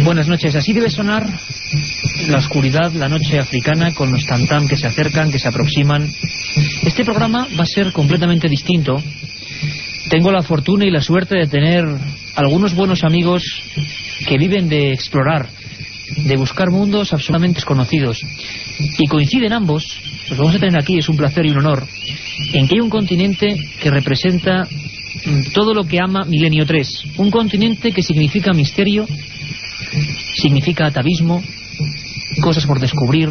Buenas noches. Así debe sonar la oscuridad, la noche africana, con los tam-tam que se acercan, que se aproximan. Este programa va a ser completamente distinto. Tengo la fortuna y la suerte de tener algunos buenos amigos que viven de explorar, de buscar mundos absolutamente desconocidos. Y coinciden ambos, los vamos a tener aquí, es un placer y un honor, en que hay un continente que representa todo lo que ama Milenio 3. Un continente que significa misterio, significa atavismo, cosas por descubrir,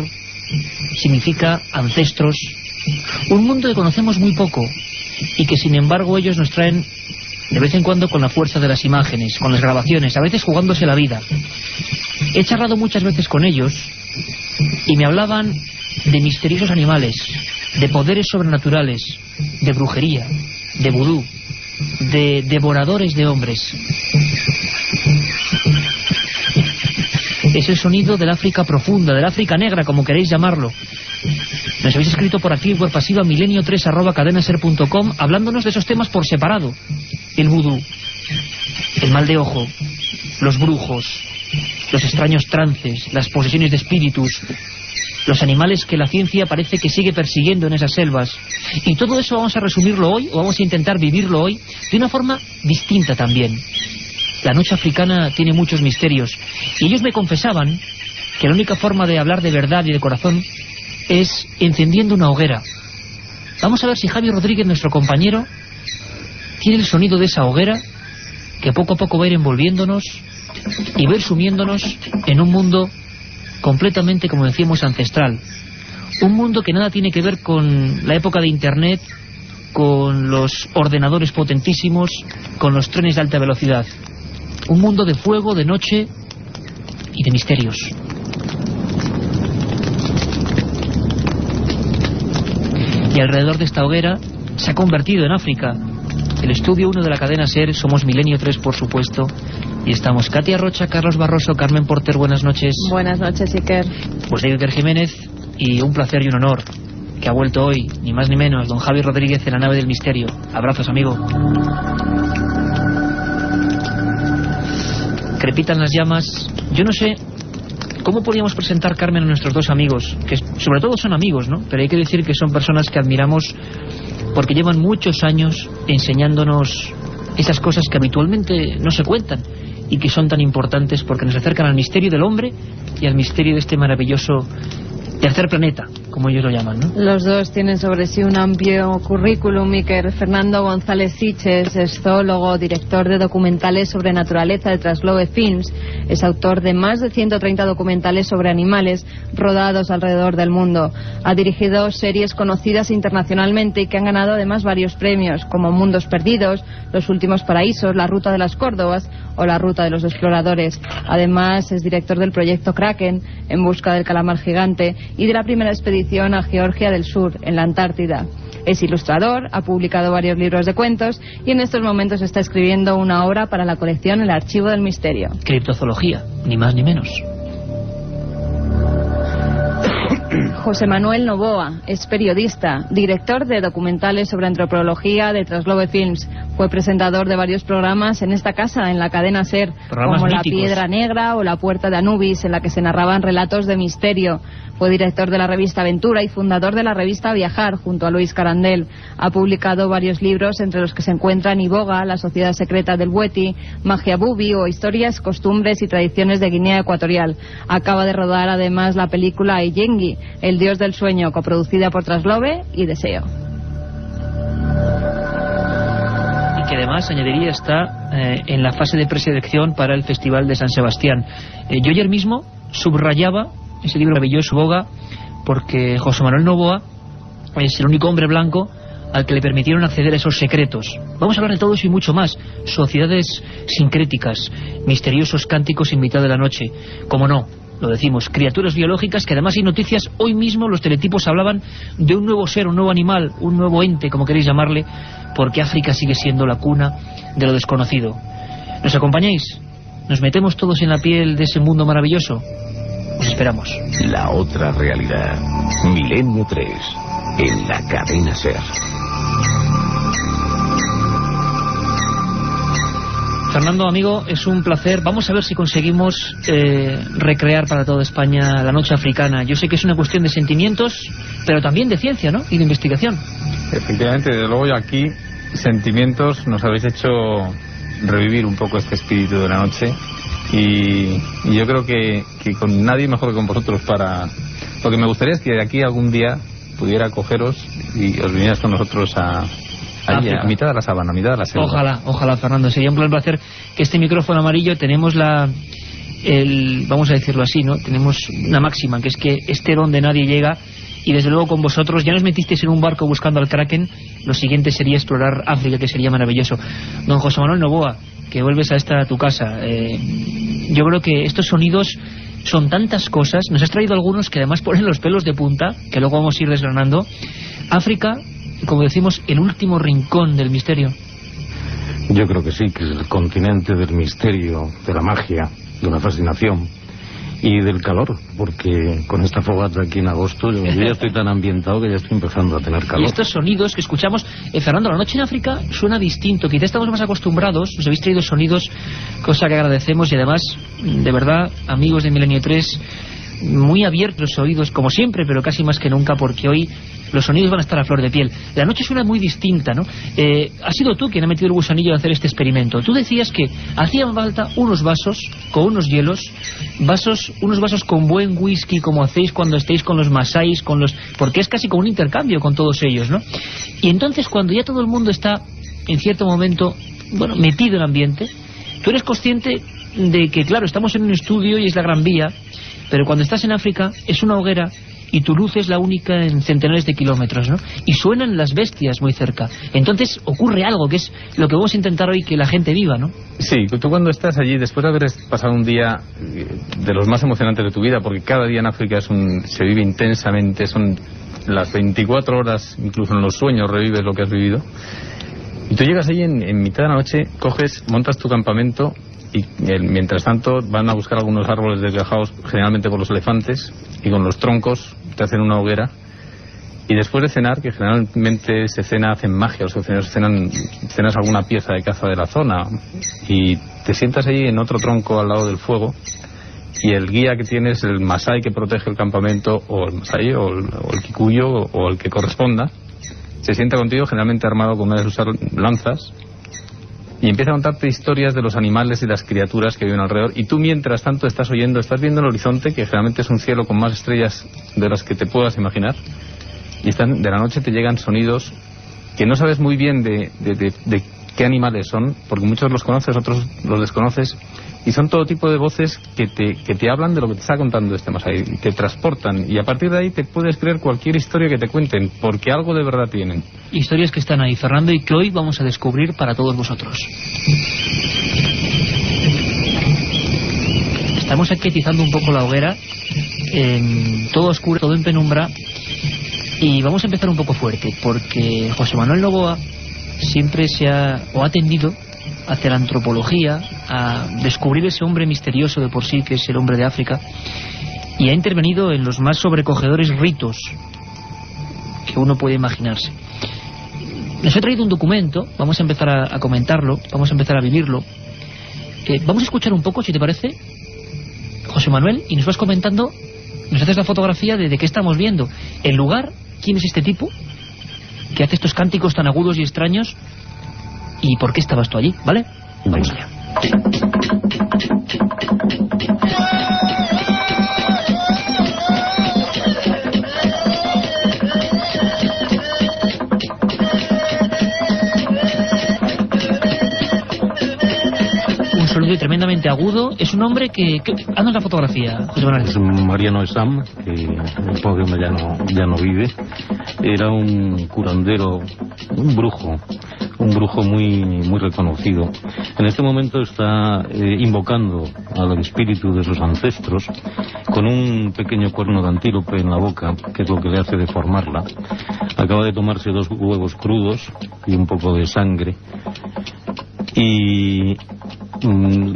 significa ancestros. Un mundo que conocemos muy poco y que sin embargo ellos nos traen de vez en cuando con la fuerza de las imágenes, con las grabaciones, a veces jugándose la vida. He charlado muchas veces con ellos y me hablaban de misteriosos animales, de poderes sobrenaturales, de brujería, de vudú, de devoradores de hombres. Es el sonido del África profunda, del África negra, como queréis llamarlo. Nos habéis escrito por aquí, web pasiva, milenio3@cadenaser.com, hablándonos de esos temas por separado. El vudú, el mal de ojo, los brujos, los extraños trances, las posesiones de espíritus, los animales que la ciencia parece que sigue persiguiendo en esas selvas. Y todo eso vamos a resumirlo hoy, o vamos a intentar vivirlo hoy, de una forma distinta también. La noche africana tiene muchos misterios, y ellos me confesaban que la única forma de hablar de verdad y de corazón es encendiendo una hoguera. Vamos a ver si Javi Rodríguez, nuestro compañero, tiene el sonido de esa hoguera que poco a poco va a ir envolviéndonos y va a ir sumiéndonos en un mundo completamente, como decíamos, ancestral. Un mundo que nada tiene que ver con la época de Internet, con los ordenadores potentísimos, con los trenes de alta velocidad. Un mundo de fuego, de noche y de misterios. Y alrededor de esta hoguera se ha convertido en África el estudio 1 de la cadena SER. Somos Milenio 3, por supuesto, y estamos Katia Rocha, Carlos Barroso, Carmen Porter. Buenas noches. Buenas noches, Iker. Pues Iker Jiménez, y un placer y un honor que ha vuelto hoy, ni más ni menos, don Javi Rodríguez en la nave del misterio. Abrazos, amigo. Crepitan las llamas. Yo no sé cómo podríamos presentar, Carmen, a nuestros dos amigos, que sobre todo son amigos, ¿no? Pero hay que decir que son personas que admiramos porque llevan muchos años enseñándonos esas cosas que habitualmente no se cuentan y que son tan importantes porque nos acercan al misterio del hombre y al misterio de este maravilloso tercer planeta, como ellos lo llaman, ¿no? Los dos tienen sobre sí un amplio currículum, Iker. Fernando González Siches es zoólogo, director de documentales sobre naturaleza de Traslobe Films. Es autor de más de 130 documentales sobre animales rodados alrededor del mundo. Ha dirigido series conocidas internacionalmente y que han ganado además varios premios, como Mundos Perdidos, Los Últimos Paraísos, La Ruta de las Córdobas o La Ruta de los Exploradores. Además es director del proyecto Kraken, En busca del calamar gigante, y de la primera expedición a Georgia del Sur, en la Antártida. Es ilustrador, ha publicado varios libros de cuentos y en estos momentos está escribiendo una obra para la colección El Archivo del Misterio. Criptozoología, ni más ni menos. José Manuel Novoa es periodista, director de documentales sobre antropología de Traslobe Films. Fue presentador de varios programas en esta casa, en la cadena SER, como La Piedra Negra o La Puerta de Anubis, en la que se narraban relatos de misterio. Fue director de la revista Aventura y fundador de la revista Viajar, junto a Luis Carandel. Ha publicado varios libros, entre los que se encuentran Iboga, La Sociedad Secreta del Bweti, Magia Bubi o Historias, Costumbres y Tradiciones de Guinea Ecuatorial. Acaba de rodar además la película Iyengi, El Dios del Sueño, coproducida por Traslobe y Deseo. Y que además, añadiría, está en la fase de preselección para el Festival de San Sebastián. Yo ayer mismo subrayaba ese libro maravilloso, Boga, porque José Manuel Novoa es el único hombre blanco al que le permitieron acceder a esos secretos. Vamos a hablar de todo eso y mucho más. Sociedades sincréticas, misteriosos cánticos en mitad de la noche. Como no, lo decimos, criaturas biológicas, que además hay noticias. Hoy mismo los teletipos hablaban de un nuevo ser, un nuevo animal, un nuevo ente, como queréis llamarle, porque África sigue siendo la cuna de lo desconocido. ¿Nos acompañáis? ¿Nos metemos todos en la piel de ese mundo maravilloso? Os esperamos. La otra realidad. Milenio 3. En la cadena SER. Fernando, amigo, es un placer. Vamos a ver si conseguimos recrear para toda España la noche africana. Yo sé que es una cuestión de sentimientos, pero también de ciencia, ¿no? Y de investigación. Efectivamente, desde luego yo aquí, sentimientos, nos habéis hecho revivir un poco este espíritu de la noche. Y yo creo que con nadie mejor que con vosotros para... Lo que me gustaría es que de aquí algún día pudiera cogeros y os vinieras con nosotros a mitad de la sabana, a mitad de la selva. Ojalá, Fernando. Sería un placer que este micrófono amarillo, tenemos vamos a decirlo así, ¿no? Tenemos una máxima, que es que esté donde nadie llega, y desde luego con vosotros, ya nos metisteis en un barco buscando al Kraken, lo siguiente sería explorar África, que sería maravilloso. Don José Manuel Novoa, que vuelves a tu casa, yo creo que estos sonidos son tantas cosas. Nos has traído algunos que además ponen los pelos de punta, que luego vamos a ir desgranando. África, como decimos, el último rincón del misterio. Yo creo que sí, que es el continente del misterio, de la magia, de la fascinación y del calor, porque con esta fogata aquí en agosto yo ya estoy tan ambientado que ya estoy empezando a tener calor. Y estos sonidos que escuchamos, Fernando, la noche en África suena distinto, quizá estamos más acostumbrados, nos habéis traído sonidos, cosa que agradecemos, y además, de verdad, amigos de Milenio 3, muy abiertos los oídos, como siempre, pero casi más que nunca, porque hoy los sonidos van a estar a flor de piel. La noche suena muy distinta, ¿no? Has sido tú quien ha metido el gusanillo de hacer este experimento. Tú decías que hacían falta unos vasos con unos hielos, unos vasos con buen whisky, como hacéis cuando estéis con los masáis, porque es casi como un intercambio con todos ellos, ¿no? Y entonces, cuando ya todo el mundo está, en cierto momento, bueno, metido en el ambiente, tú eres consciente de que, claro, estamos en un estudio y es la Gran Vía, pero cuando estás en África es una hoguera y tu luz es la única en centenares de kilómetros, ¿no? Y suenan las bestias muy cerca. Entonces ocurre algo, que es lo que vamos a intentar hoy que la gente viva, ¿no? Sí, tú cuando estás allí, después de haber pasado un día de los más emocionantes de tu vida, porque cada día en África se vive intensamente, son las 24 horas, incluso en los sueños revives lo que has vivido, y tú llegas allí en mitad de la noche, montas tu campamento, y mientras tanto van a buscar algunos árboles desgajados, generalmente por los elefantes, y con los troncos te hacen una hoguera, y después de cenar, que generalmente hacen magia, o sea, cenas alguna pieza de caza de la zona, y te sientas allí en otro tronco al lado del fuego, y el guía que tienes, el masái que protege el campamento, o el masái, o el kikuyo, o el que corresponda, se sienta contigo, generalmente armado con una de sus lanzas, y empieza a contarte historias de los animales y las criaturas que viven alrededor, y tú mientras tanto estás viendo el horizonte, que generalmente es un cielo con más estrellas de las que te puedas imaginar, y de la noche te llegan sonidos que no sabes muy bien de qué animales son, porque muchos los conoces, otros los desconoces, y son todo tipo de voces que te hablan de lo que te está contando este masái, y te transportan, y a partir de ahí te puedes creer cualquier historia que te cuenten, porque algo de verdad tienen. Historias que están ahí, Fernando, y que hoy vamos a descubrir para todos vosotros. Estamos aquí atizando un poco la hoguera, todo oscuro, todo en penumbra, y vamos a empezar un poco fuerte, porque José Manuel Novoa siempre ha tendido hacia la antropología, a descubrir ese hombre misterioso de por sí, que es el hombre de África, y ha intervenido en los más sobrecogedores ritos que uno puede imaginarse. Nos he traído un documento, vamos a empezar a comentarlo, vamos a empezar a vivirlo. Vamos a escuchar un poco, si te parece, José Manuel, y nos vas comentando, nos haces la fotografía de qué estamos viendo, el lugar, quién es este tipo que hace estos cánticos tan agudos y extraños, y por qué estabas tú allí, ¿vale? Vamos allá. Un sonido tremendamente agudo. Es un hombre que... Haznos la fotografía, José Manuel. Es Mariano Esam, que el pobre ya no vive. Era un curandero, un brujo muy reconocido. En este momento está invocando al espíritu de sus ancestros con un pequeño cuerno de antílope en la boca, que es lo que le hace deformarla. Acaba de tomarse 2 huevos crudos y un poco de sangre, y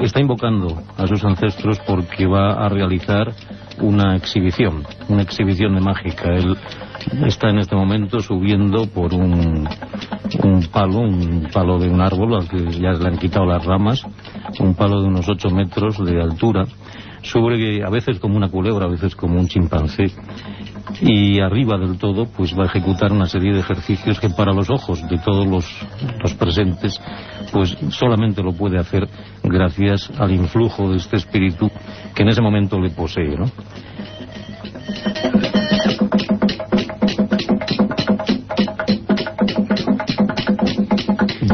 está invocando a sus ancestros porque va a realizar una exhibición de mágica. Él está en este momento subiendo por un un palo de un árbol al que ya le han quitado las ramas, un palo de unos 8 metros de altura, sobre a veces como una culebra, a veces como un chimpancé, y arriba del todo pues va a ejecutar una serie de ejercicios que para los ojos de todos los presentes pues solamente lo puede hacer gracias al influjo de este espíritu que en ese momento le posee, ¿no?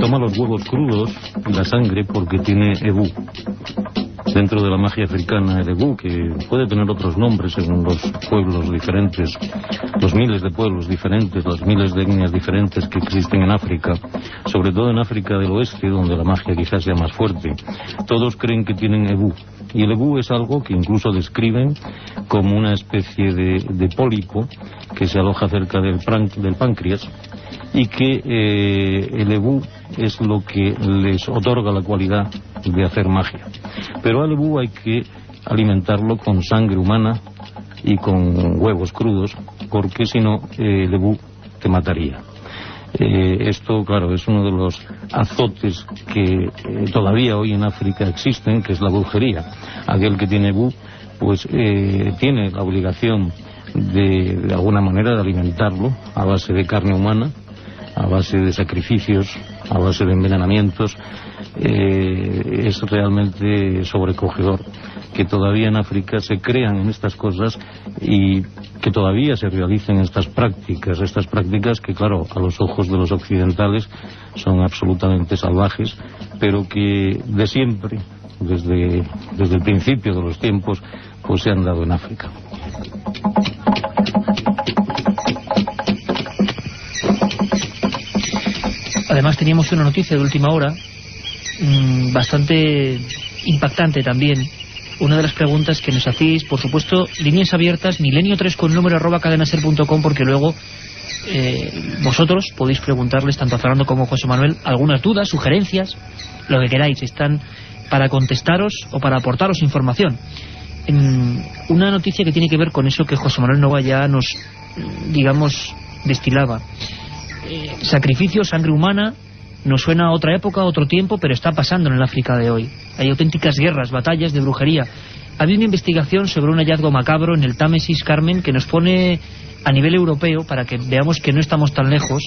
Toma los huevos crudos y la sangre porque tiene ebú. Dentro de la magia africana, el ebú, que puede tener otros nombres según los pueblos diferentes, los miles de pueblos diferentes, las miles de etnias diferentes que existen en África, sobre todo en África del Oeste, donde la magia quizás sea más fuerte, todos creen que tienen ebú. Y el ebú es algo que incluso describen como una especie de pólipo que se aloja cerca del páncreas, y que el ebú es lo que les otorga la cualidad de hacer magia. Pero al ebú hay que alimentarlo con sangre humana y con huevos crudos, porque si no el ebú te mataría. Esto, claro, es uno de los azotes que todavía hoy en África existen, que es la brujería. Aquel que tiene ebú pues tiene la obligación de alguna manera de alimentarlo a base de carne humana, a base de sacrificios, a base de envenenamientos. Es realmente sobrecogedor que todavía en África se crean en estas cosas y que todavía se realicen estas prácticas que, claro, a los ojos de los occidentales son absolutamente salvajes, pero que de siempre, desde el principio de los tiempos, pues se han dado en África. Además teníamos una noticia de última hora, bastante impactante también. Una de las preguntas que nos hacéis, por supuesto, líneas abiertas, milenio3 con número @cadenaser.com, porque luego vosotros podéis preguntarles, tanto a Fernando como a José Manuel, algunas dudas, sugerencias, lo que queráis. Están para contestaros o para aportaros información. Una noticia que tiene que ver con eso que José Manuel Nova ya nos, digamos, destilaba. Sacrificio, sangre humana, nos suena a otra época, a otro tiempo, pero está pasando en el África de hoy. Hay auténticas guerras, batallas de brujería. Ha habido una investigación sobre un hallazgo macabro en el Támesis, Carmen, que nos pone a nivel europeo, para que veamos que no estamos tan lejos,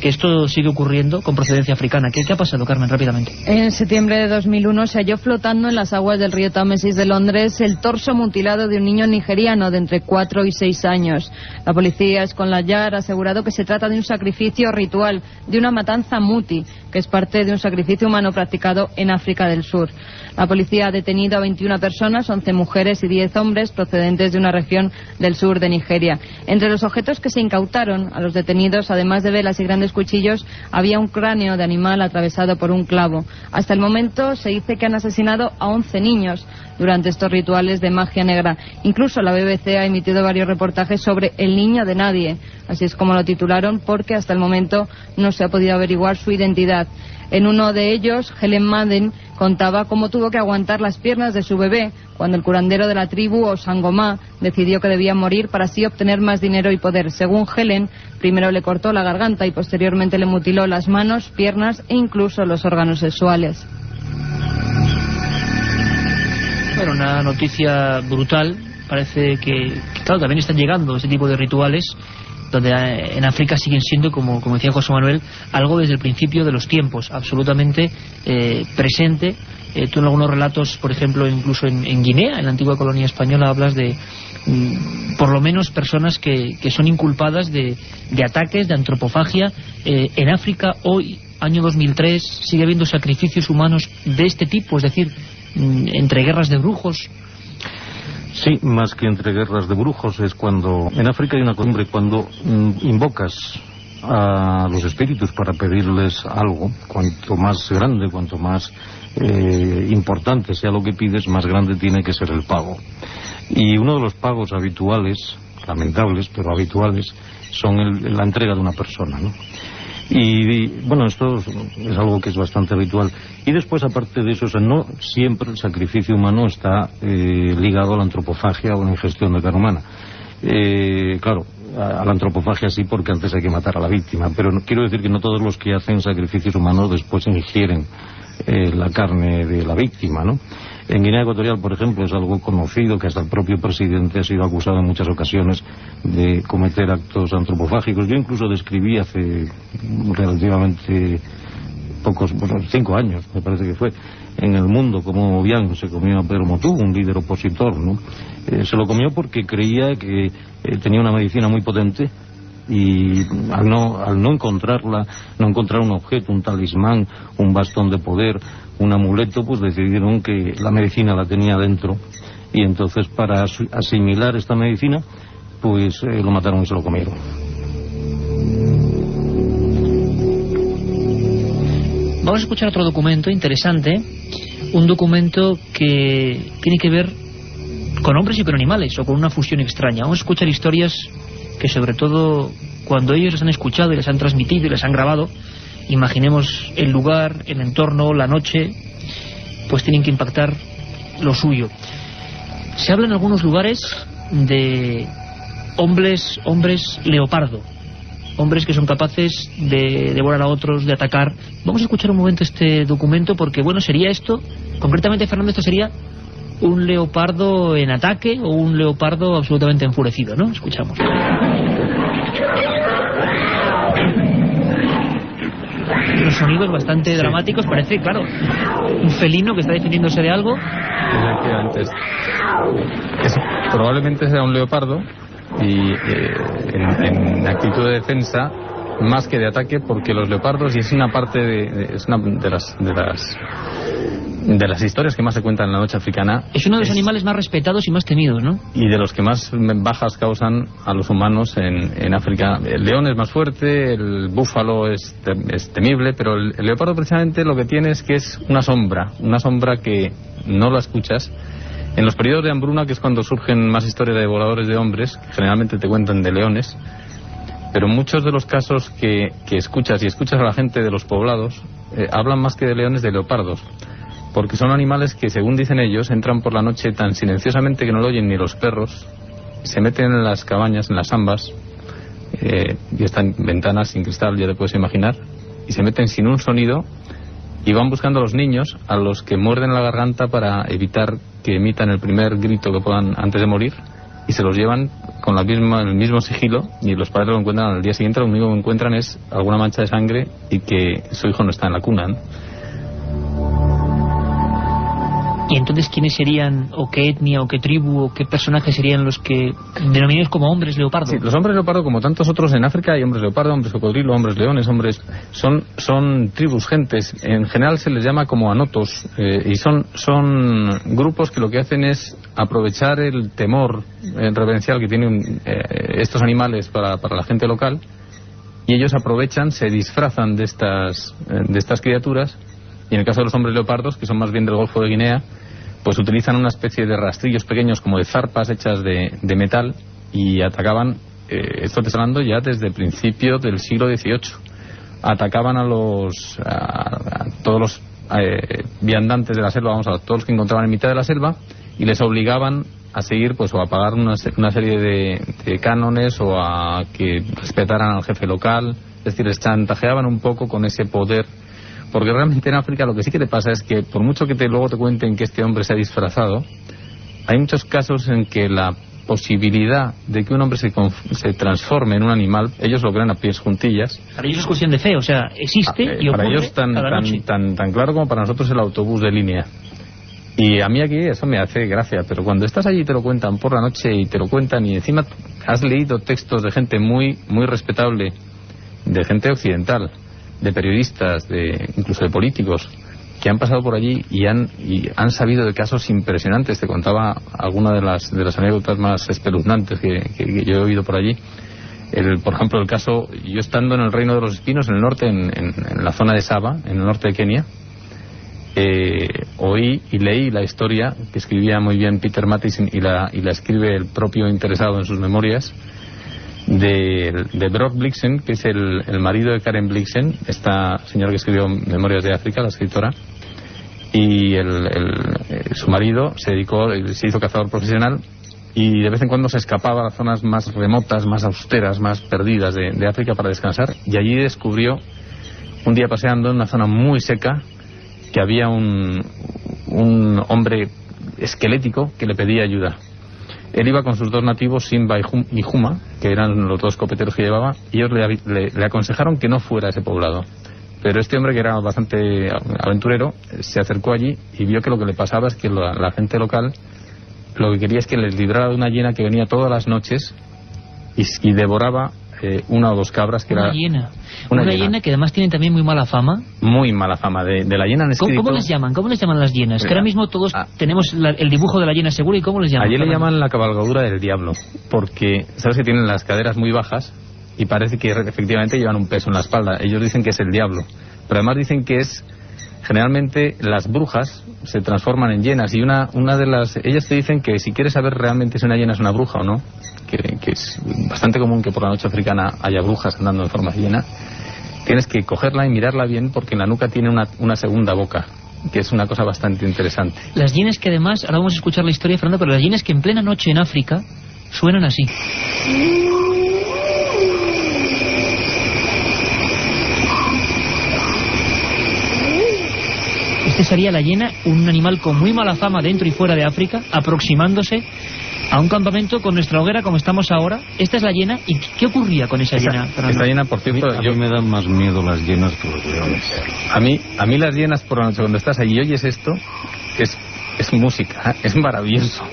que esto sigue ocurriendo con procedencia africana. ¿Qué ha pasado, Carmen, rápidamente? En septiembre de 2001 se halló flotando en las aguas del río Támesis de Londres el torso mutilado de un niño nigeriano de entre 4 y 6 años. La policía Scotland Yard ha asegurado que se trata de un sacrificio ritual, de una matanza muti, que es parte de un sacrificio humano practicado en África del Sur. La policía ha detenido a 21 personas, 11 mujeres y 10 hombres procedentes de una región del sur de Nigeria. Entre los objetos que se incautaron a los detenidos, además de velas y grandes cuchillos, había un cráneo de animal atravesado por un clavo. Hasta el momento se dice que han asesinado a 11 niños durante estos rituales de magia negra. Incluso la BBC ha emitido varios reportajes sobre el niño de nadie, así es como lo titularon, porque hasta el momento no se ha podido averiguar su identidad. En uno de ellos, Helen Madden contaba cómo tuvo que aguantar las piernas de su bebé cuando el curandero de la tribu, Osangoma, decidió que debía morir para así obtener más dinero y poder. Según Helen, primero le cortó la garganta y posteriormente le mutiló las manos, piernas e incluso los órganos sexuales. Bueno, una noticia brutal. Parece que claro, también están llegando ese tipo de rituales, donde en África siguen siendo, como decía José Manuel, algo desde el principio de los tiempos, absolutamente presente. Tú en algunos relatos, por ejemplo, incluso en Guinea, en la antigua colonia española, hablas de por lo menos personas que son inculpadas de ataques, de antropofagia. En África hoy, año 2003, sigue habiendo sacrificios humanos de este tipo, es decir, entre guerras de brujos. Sí, más que entre guerras de brujos, es cuando en África hay una costumbre, cuando invocas a los espíritus para pedirles algo, cuanto más grande, cuanto más importante sea lo que pides, más grande tiene que ser el pago. Y uno de los pagos habituales, lamentables, pero habituales, son la entrega de una persona, ¿no? Y bueno, esto es algo que es bastante habitual. Y después, aparte de eso, o sea, no siempre el sacrificio humano está ligado a la antropofagia o a la ingestión de carne humana. Claro, a la antropofagia sí, porque antes hay que matar a la víctima, pero quiero decir que no todos los que hacen sacrificios humanos después ingieren la carne de la víctima, ¿no? En Guinea Ecuatorial, por ejemplo, es algo conocido que hasta el propio presidente ha sido acusado en muchas ocasiones de cometer actos antropofágicos. Yo incluso describí hace relativamente pocos, 5 años, me parece que fue, en El Mundo, como Obiang se comió a Pedro Motú, un líder opositor, ¿no? Se lo comió porque creía que tenía una medicina muy potente, y al no encontrarla, no encontrar un objeto, un talismán, un bastón de poder, un amuleto, pues decidieron que la medicina la tenía dentro, y entonces para asimilar esta medicina, pues lo mataron y se lo comieron. Vamos a escuchar otro documento interesante, un documento que tiene que ver con hombres y con animales, o con una fusión extraña. Vamos a escuchar historias que, sobre todo cuando ellos las han escuchado y las han transmitido y las han grabado, imaginemos el lugar, el entorno, la noche, pues tienen que impactar lo suyo. Se habla en algunos lugares de hombres leopardo, hombres que son capaces de devorar a otros, de atacar. Vamos a escuchar un momento este documento, porque bueno, sería esto, concretamente, Fernando, esto sería un leopardo en ataque o un leopardo absolutamente enfurecido, ¿no? Escuchamos. Los sonidos bastante dramáticos, parece, claro, un felino que está defendiéndose de algo. Probablemente sea un leopardo, y en actitud de defensa más que de ataque, porque los leopardos, y es una parte es una de las historias que más se cuentan en la noche africana. Es uno de los animales más respetados y más temidos, ¿no? Y de los que más bajas causan a los humanos en África. El león es más fuerte, el búfalo es temible, pero el leopardo precisamente lo que tiene es que es una sombra que no la escuchas. En los periodos de hambruna, que es cuando surgen más historias de devoradores de hombres, que generalmente te cuentan de leones, pero muchos de los casos que escuchas, y escuchas a la gente de los poblados, hablan más que de leones, de leopardos, porque son animales que, según dicen ellos, entran por la noche tan silenciosamente que no lo oyen ni los perros, se meten en las cabañas, en las ambas, y están ventanas sin cristal, ya te puedes imaginar, y se meten sin un sonido, y van buscando a los niños, a los que muerden la garganta para evitar que emitan el primer grito que puedan antes de morir, y se los llevan con el mismo sigilo, y los padres lo encuentran al día siguiente. Lo único que encuentran es alguna mancha de sangre y que su hijo no está en la cuna, ¿no? Y entonces, ¿quiénes serían, o qué etnia, o qué tribu, o qué personajes serían los que denominados como hombres leopardo? Sí, los hombres leopardo, como tantos otros en África, hay hombres leopardo, hombres cocodrilo, hombres leones, son tribus, gentes. En general se les llama como anotos, y son grupos que lo que hacen es aprovechar el temor reverencial que tienen estos animales para la gente local, y ellos aprovechan, se disfrazan de estas criaturas. Y en el caso de los hombres leopardos, que son más bien del Golfo de Guinea, pues utilizan una especie de rastrillos pequeños, como de zarpas hechas de metal, y atacaban, esto te estoy hablando ya desde el principio del siglo XVIII, atacaban a todos los viandantes de la selva, a todos los que encontraban en mitad de la selva, y les obligaban a seguir, pues, o a pagar una serie de cánones, o a que respetaran al jefe local. Es decir, les chantajeaban un poco con ese poder. Porque realmente en África lo que sí que te pasa es que, por mucho que luego te cuenten que este hombre se ha disfrazado, hay muchos casos en que la posibilidad de que un hombre se transforme en un animal, ellos lo creen a pies juntillas. Para ellos es cuestión de fe, o sea, existe y ocurre. Para ellos tan claro como para nosotros el autobús de línea. Y a mí aquí eso me hace gracia, pero cuando estás allí y te lo cuentan por la noche, y te lo cuentan, y encima has leído textos de gente muy, muy respetable, de gente occidental, de periodistas, incluso de políticos, que han pasado por allí y han sabido de casos impresionantes. Te contaba alguna de las anécdotas más espeluznantes que yo he oído por allí. Por ejemplo, el caso, yo estando en el Reino de los Espinos, en el norte, en la zona de Saba, en el norte de Kenia, oí y leí la historia que escribía muy bien Peter Mattis, y la escribe el propio interesado en sus memorias, de Brock Blixen, que es el marido de Karen Blixen, esta señora que escribió Memorias de África, la escritora, y su marido se hizo cazador profesional, y de vez en cuando se escapaba a las zonas más remotas, más austeras, más perdidas de África para descansar, y allí descubrió, un día paseando en una zona muy seca, que había un hombre esquelético que le pedía ayuda. Él iba con sus dos nativos, Simba y Juma, que eran los dos copeteros que llevaba, y ellos le aconsejaron que no fuera a ese poblado. Pero este hombre, que era bastante aventurero, se acercó allí y vio que lo que le pasaba es que la gente local lo que quería es que les librara de una hiena que venía todas las noches y devoraba una o dos cabras. Que una hiena. Una hiena que además tiene también muy mala fama. Muy mala fama. De la hiena han escrito... ¿Cómo les llaman? ¿Cómo les llaman las hienas? Que ahora mismo todos tenemos el dibujo de la hiena segura. ¿Y cómo les llaman? Allí le llaman la cabalgadura del diablo, porque sabes que tienen las caderas muy bajas y parece que efectivamente llevan un peso en la espalda. Ellos dicen que es el diablo, pero además dicen que es... Generalmente las brujas se transforman en hienas, y una de las... Ellas te dicen que si quieres saber realmente si una hiena es una bruja o no, que es bastante común que por la noche africana haya brujas andando en forma de hiena, tienes que cogerla y mirarla bien, porque en la nuca tiene una segunda boca, que es una cosa bastante interesante. Las hienas que además, ahora vamos a escuchar la historia, Fernando, pero las hienas que en plena noche en África suenan así. Este sería la hiena, un animal con muy mala fama dentro y fuera de África, aproximándose a un campamento con nuestra hoguera como estamos ahora. Esta es la hiena. ¿Y qué ocurría con esa hiena, Fernando? Esta hiena, por cierto... A mí me dan más miedo las hienas que los leones. A mí las hienas por la noche, cuando estás allí y oyes esto, es música, es maravilloso.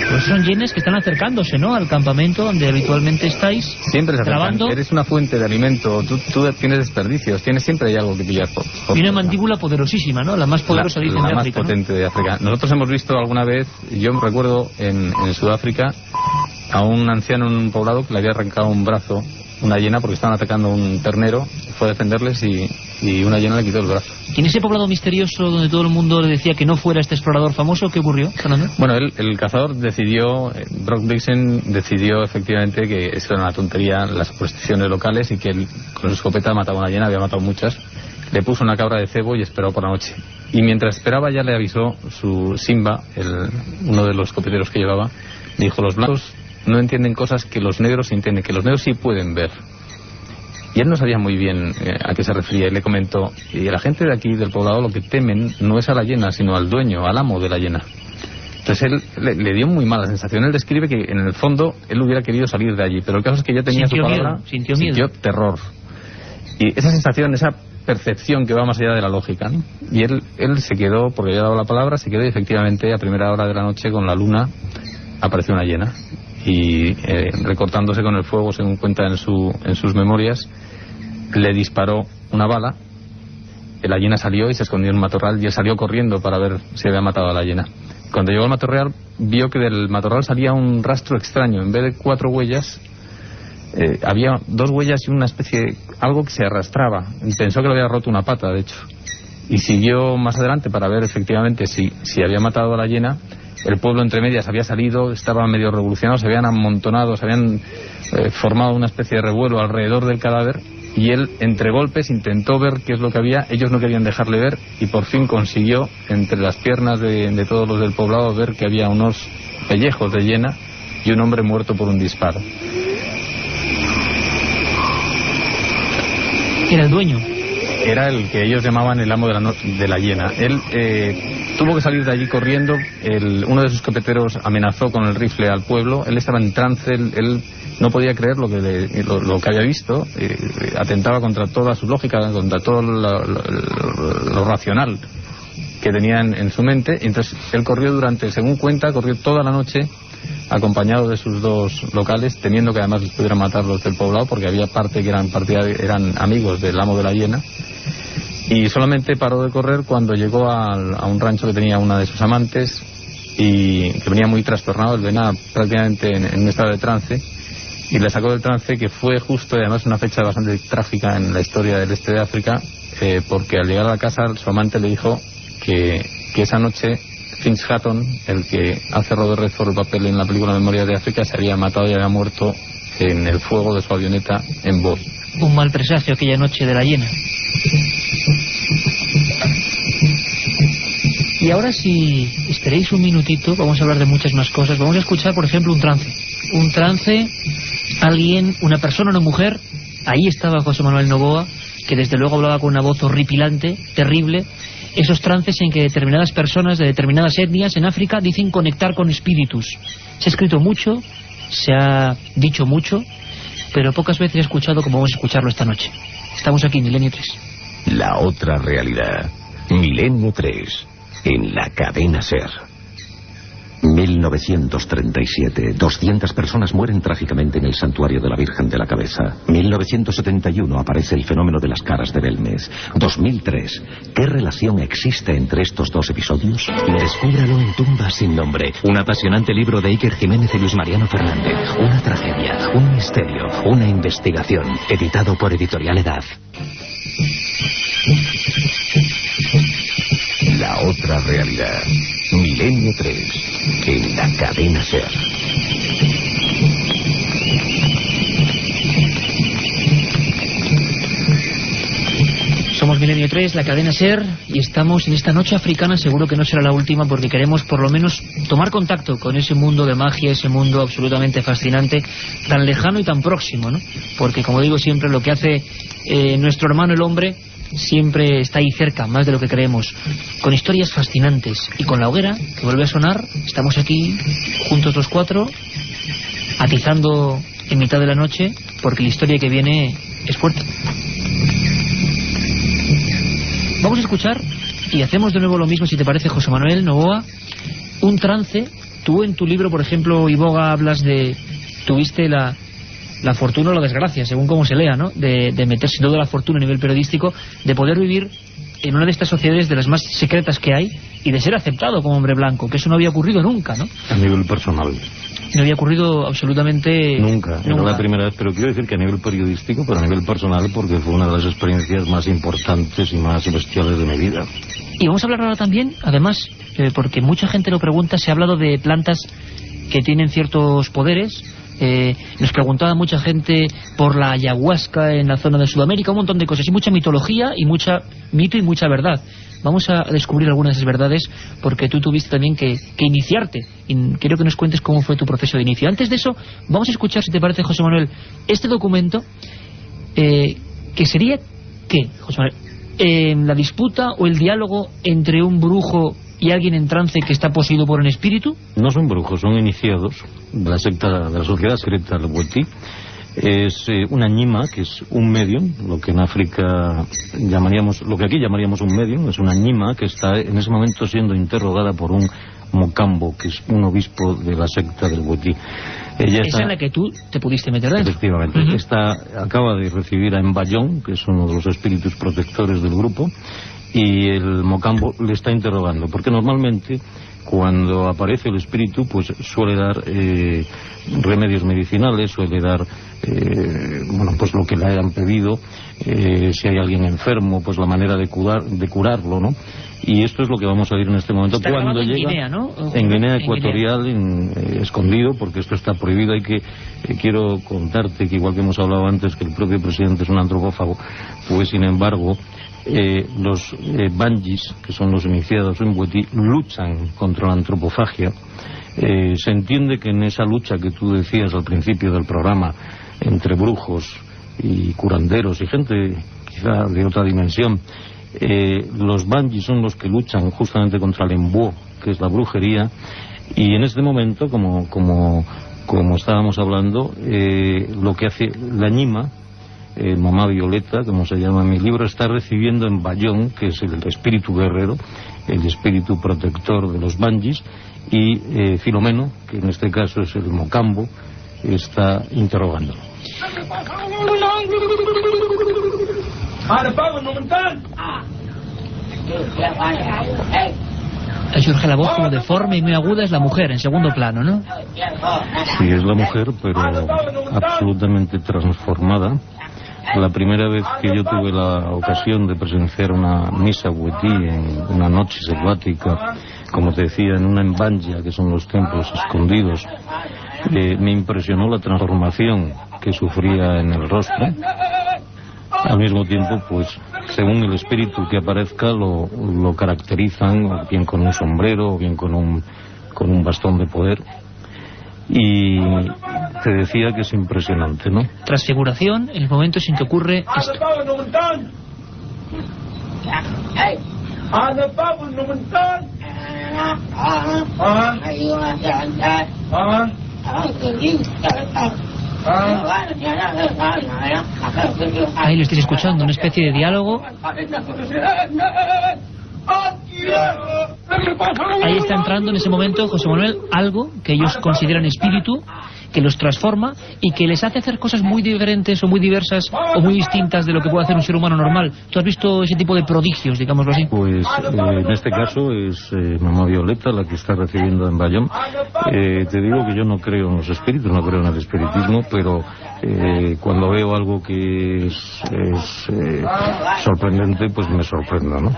Pues son hienas que están acercándose, ¿no?, al campamento donde habitualmente estáis. Siempre se acercan. Grabando. Eres una fuente de alimento, tú tienes desperdicios, siempre hay algo que pillar por y una mandíbula poderosísima, ¿no?, la más poderosa, dicen, de África, la más potente, ¿no?, de África. Nosotros hemos visto alguna vez, yo me recuerdo en Sudáfrica, a un anciano en un poblado que le había arrancado un brazo, una hiena, porque estaban atacando un ternero, fue a defenderles y una hiena le quitó el brazo. ¿Y en ese poblado misterioso donde todo el mundo le decía que no fuera este explorador famoso, qué ocurrió, Fernando? Bueno, el cazador decidió, Brock Dixon decidió efectivamente que eso era una tontería, las supersticiones locales, y que él con su escopeta mataba una hiena, había matado muchas. Le puso una cabra de cebo y esperó por la noche. Y mientras esperaba ya le avisó su Simba, uno de los copeteros que llevaba, dijo: los blancos no entienden cosas que los negros entienden, que los negros sí pueden ver. Y él no sabía muy bien a qué se refería, y le comentó: y la gente de aquí, del poblado, lo que temen no es a la hiena, sino al dueño, al amo de la hiena. Entonces él le dio muy mala sensación. Él describe que en el fondo él hubiera querido salir de allí, pero el caso es que ya tenía su palabra, sintió terror. Y esa sensación, esa percepción que va más allá de la lógica, ¿no? Y él se quedó, porque había dado la palabra, se quedó, y efectivamente a primera hora de la noche, con la luna, apareció una hiena. Y recortándose con el fuego, según cuenta en sus memorias, le disparó una bala. La hiena salió y se escondió en un matorral, y él salió corriendo para ver si había matado a la hiena. Cuando llegó al matorral, vio que del matorral salía un rastro extraño. En vez de 4 huellas, había 2 huellas y una especie de algo que se arrastraba. Pensó que le había roto una pata, de hecho, y siguió más adelante para ver efectivamente si había matado a la hiena. El pueblo entre medias había salido, estaba medio revolucionado, se habían amontonado, se habían formado una especie de revuelo alrededor del cadáver, y él, entre golpes, intentó ver qué es lo que había. Ellos no querían dejarle ver, y por fin consiguió, entre las piernas de todos los del poblado, ver que había unos pellejos de hiena y un hombre muerto por un disparo. Era el dueño. Era el que ellos llamaban el amo de la hiena. Él tuvo que salir de allí corriendo. Uno de sus copeteros amenazó con el rifle al pueblo. Él estaba en trance, él no podía creer lo que había visto. Atentaba contra toda su lógica, contra todo lo racional que tenía en su mente. Entonces él corrió según cuenta, corrió toda la noche, acompañado de sus 2 locales, temiendo que además les pudieran matar los del poblado, porque había parte que eran amigos del amo de la hiena. Y solamente paró de correr cuando llegó a un rancho que tenía una de sus amantes, y que venía muy trastornado. Él venía prácticamente en un estado de trance, y le sacó del trance, que fue justo, y además una fecha bastante trágica en la historia del este de África, porque al llegar a la casa su amante le dijo que esa noche Finch Hatton, el que hace Robert Redford el papel en la película Memorias de África, se había matado y había muerto en el fuego de su avioneta en Bor. Un mal presagio aquella noche de la hiena. Y ahora, si esperéis un minutito, vamos a hablar de muchas más cosas. Vamos a escuchar, por ejemplo, un trance. Un trance, alguien, una persona, una mujer. Ahí estaba José Manuel Novoa, que desde luego hablaba con una voz horripilante, terrible. Esos trances en que determinadas personas de determinadas etnias en África dicen conectar con espíritus. Se ha escrito mucho, se ha dicho mucho, pero pocas veces he escuchado como vamos a escucharlo esta noche. Estamos aquí, Milenio 3. La otra realidad. Milenio 3. En la cadena SER. 1937. 200 personas mueren trágicamente en el santuario de la Virgen de la Cabeza. 1971. Aparece el fenómeno de las caras de Belmez. 2003. ¿Qué relación existe entre estos dos episodios? Descúbralo en Tumba sin nombre. Un apasionante libro de Iker Jiménez y Luis Mariano Fernández. Una tragedia, un misterio, una investigación. Editado por Editorial Edad. La otra realidad. Milenio 3. En la cadena SER. Somos Milenio 3, la cadena SER, y estamos en esta noche africana. Seguro que no será la última, porque queremos por lo menos tomar contacto con ese mundo de magia, ese mundo absolutamente fascinante, tan lejano y tan próximo, ¿no? Porque, como digo siempre, lo que hace nuestro hermano el hombre siempre está ahí cerca, más de lo que creemos, con historias fascinantes. Y con la hoguera, que vuelve a sonar, estamos aquí juntos los cuatro, atizando en mitad de la noche, porque la historia que viene es fuerte. Vamos a escuchar, y hacemos de nuevo lo mismo, si te parece, José Manuel Novoa, un trance. Tú en tu libro, por ejemplo, Iboga, hablas de... Tuviste la fortuna o la desgracia, según cómo se lea, ¿no? De meterse toda la fortuna a nivel periodístico, de poder vivir en una de estas sociedades de las más secretas que hay y de ser aceptado como hombre blanco, que eso no había ocurrido nunca, ¿no? A nivel personal. No había ocurrido absolutamente... Nunca. Era la primera vez, pero quiero decir que a nivel periodístico, pero a nivel personal, porque fue una de las experiencias más importantes y más bestiales de mi vida. Y vamos a hablar ahora también, además, porque mucha gente lo pregunta, se ha hablado de plantas que tienen ciertos poderes. Nos preguntaba mucha gente por la ayahuasca en la zona de Sudamérica, un montón de cosas, y mucha mitología y mucha mito y mucha verdad. Vamos a descubrir algunas de esas verdades, porque tú tuviste también que iniciarte, y quiero que nos cuentes cómo fue tu proceso de inicio. Antes de eso, vamos a escuchar, si te parece, José Manuel, este documento, que sería, ¿qué, José Manuel? ¿La disputa o el diálogo entre un brujo y alguien en trance que está poseído por un espíritu? No son brujos, son iniciados de la secta, de la sociedad secreta del Bweti. Es una ñima, que es un medium, lo que en África llamaríamos, lo que aquí llamaríamos un medium, es una ñima que está en ese momento siendo interrogada por un mocambo, que es un obispo de la secta del Bweti. Esa es en la que tú te pudiste meter dentro. Efectivamente. Acaba de recibir a Mbayong, que es uno de los espíritus protectores del grupo, y el mocambo le está interrogando, porque normalmente cuando aparece el espíritu pues suele dar remedios medicinales, suele dar pues lo que le hayan pedido, si hay alguien enfermo, pues la manera de curarlo, ¿no? Y esto es lo que vamos a ver en este momento. Está cuando llega en Guinea, ¿no? En Guinea Ecuatorial, escondido, porque esto está prohibido. Hay que quiero contarte que, igual que hemos hablado antes, que el propio presidente es un antropófago, pues sin embargo los Bangis, que son los iniciados en Bweti, luchan contra la antropofagia. Se entiende que en esa lucha que tú decías al principio del programa entre brujos y curanderos y gente quizá de otra dimensión, los Bangis son los que luchan justamente contra el Embuo, que es la brujería, y en este momento, como estábamos hablando, lo que hace la ñima, Mamá Violeta, como se llama en mi libro, está recibiendo en Mbayong, que es el espíritu guerrero, el espíritu protector de los Bangis, y Filomeno, que en este caso es el mocambo, está interrogándolo. Ahí surge la voz como deforme y muy aguda, es la mujer en segundo plano, ¿no? Sí, es la mujer, pero absolutamente transformada. La primera vez que yo tuve la ocasión de presenciar una misa Bweti en una noche selvática, como te decía, en una embanja, que son los templos escondidos, me impresionó la transformación que sufría en el rostro. Al mismo tiempo, pues, según el espíritu que aparezca, lo caracterizan, o bien con un sombrero, o bien con un bastón de poder. Y te decía que es impresionante, ¿no? Transfiguración, en el momento en que ocurre esto. Ahí lo estáis escuchando, una especie de diálogo. Ahí está entrando en ese momento, José Manuel, algo que ellos consideran espíritu, que los transforma y que les hace hacer cosas muy diferentes o muy diversas o muy distintas de lo que puede hacer un ser humano normal. ¿Tú has visto ese tipo de prodigios, digámoslo así? Pues en este caso es mamá Violeta la que está recibiendo en Bayón. Te digo que yo no creo en los espíritus, no creo en el espiritismo, pero cuando veo algo que es sorprendente, pues me sorprendo, ¿no?